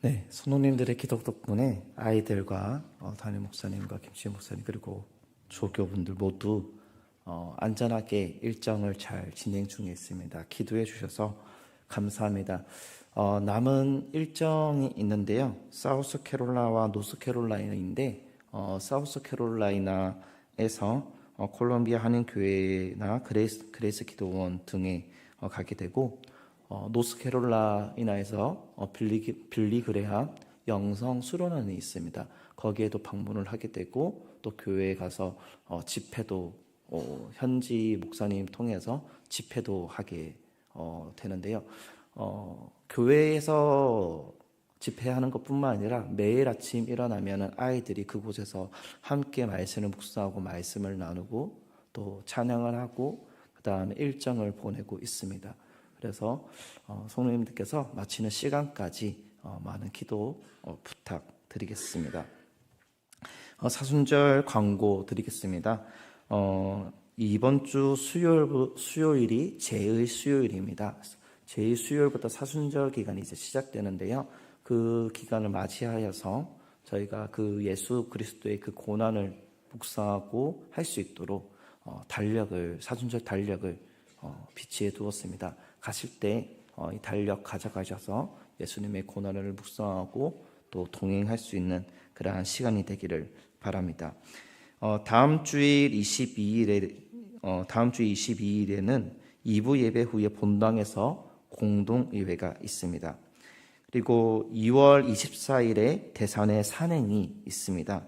네, 선호님들의 기도 덕분에 아이들과 담임 목사님과 김치희 목사님 그리고 조교분들 모두 안전하게 일정을 잘 진행 중에 있습니다. 기도해 주셔서 감사합니다. 남은 일정이 있는데요. 사우스캐롤라이나와 노스캐롤라이나인데 사우스캐롤라이나에서 콜롬비아 한인교회나 그레이스 기도원 등에 가게 되고 노스캐롤라이나에서 빌리 그레함 영성 수련원이 있습니다. 거기에도 방문을 하게 되고 또 교회에 가서 집회도 현지 목사님 통해서 집회도 하게 되는데요. 교회에서 집회하는 것뿐만 아니라 매일 아침 일어나면 아이들이 그곳에서 함께 말씀을 묵상하고 말씀을 나누고 또 찬양을 하고 그 다음에 일정을 보내고 있습니다. 그래서 성도님들께서 마치는 시간까지 많은 기도 부탁드리겠습니다. 사순절 광고 드리겠습니다. 이번 주 수요일이 제의 수요일입니다. 제의 수요일부터 사순절 기간이 이제 시작되는데요. 그 기간을 맞이하여서 저희가 그 예수 그리스도의 그 고난을 묵상하고 할 수 있도록 사순절 달력을 비치해 두었습니다. 가실 때 이 달력 가져가셔서 예수님의 고난을 묵상하고 또 동행할 수 있는 그러한 시간이 되기를 바랍니다. 다음 주 22일에는 2부 예배 후에 본당에서 공동 예배가 있습니다. 그리고 2월 24일에 대산의 산행이 있습니다.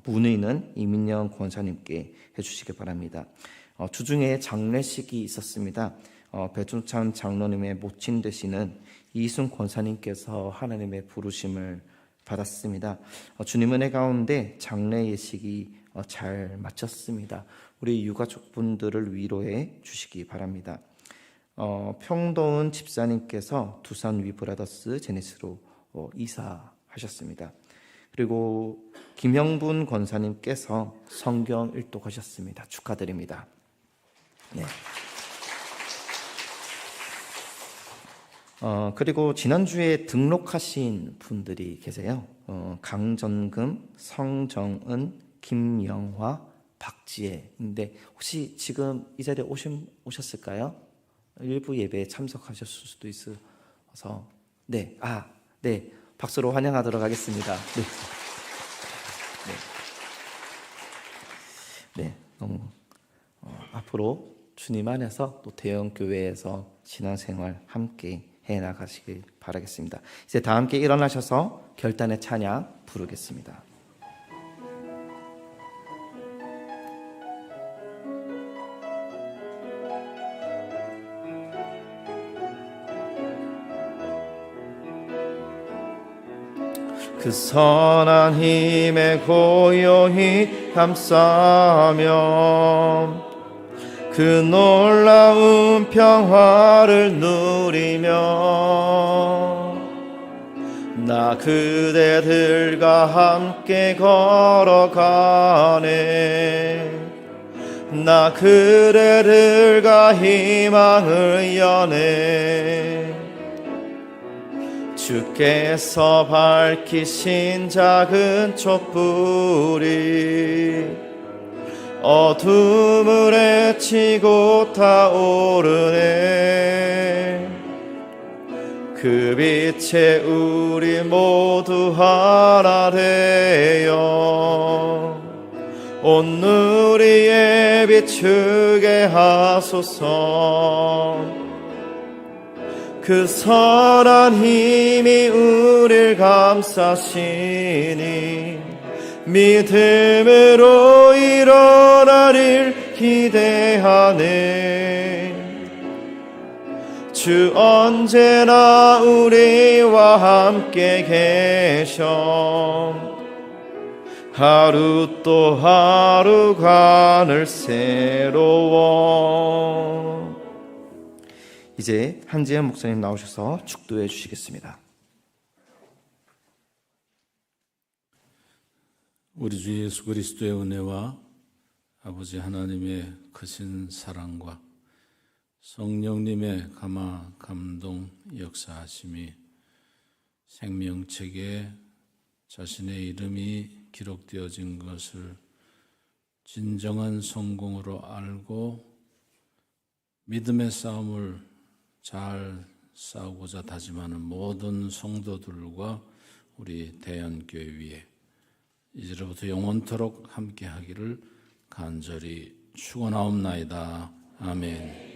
문의는 이민영 권사님께 해주시기 바랍니다. 주중에 장례식이 있었습니다. 배종찬 장로님의 모친 되시는 이순 권사님께서 하나님의 부르심을 받았습니다. 주님 은혜 가운데 장례 예식이 잘 마쳤습니다. 우리 유가족분들을 위로해 주시기 바랍니다. 평도은 집사님께서 두산 위브라더스 제니스로 이사하셨습니다. 그리고 김형분 권사님께서 성경 일독하셨습니다. 축하드립니다. 네. 그리고 지난주에 등록하신 분들이 계세요. 강전금, 성정은, 김영화, 박지혜인데 혹시 지금 이 자리에 오셨을까요? 일부 예배에 참석하셨을 수도 있어서 네, 박수로 환영하도록 하겠습니다. 네, 너무 앞으로 주님 안에서 또 대형 교회에서 신앙생활 함께 해 나가시길 바라겠습니다. 이제 다 함께 일어나셔서 결단의 찬양 부르겠습니다. 그 선한 힘에 고요히 감싸며 그 놀라운 평화를 누리며 나 그대들과 함께 걸어가네. 나 그대들과 희망을 여네. 주께서 밝히신 작은 촛불이 어둠을 헤치고 타오르네. 그 빛에 우리 모두 하나 되어 온누리에 비추게 하소서. 그 선한 힘이 우릴 감싸시니 믿음으로 일어나릴 기대하네. 주 언제나 우리와 함께 계셔. 하루 또 하루가 늘 새로워. 이제 한지연 목사님 나오셔서 축도해 주시겠습니다. 우리 주 예수 그리스도의 은혜와 아버지 하나님의 크신 사랑과 성령님의 감화 감동 역사하심이 생명책에 자신의 이름이 기록되어진 것을 진정한 성공으로 알고 믿음의 싸움을 잘 싸우고자 다짐하는 모든 성도들과 우리 대한교회 위에 이제로부터 영원토록 함께하기를 간절히 축원하옵나이다. 아멘.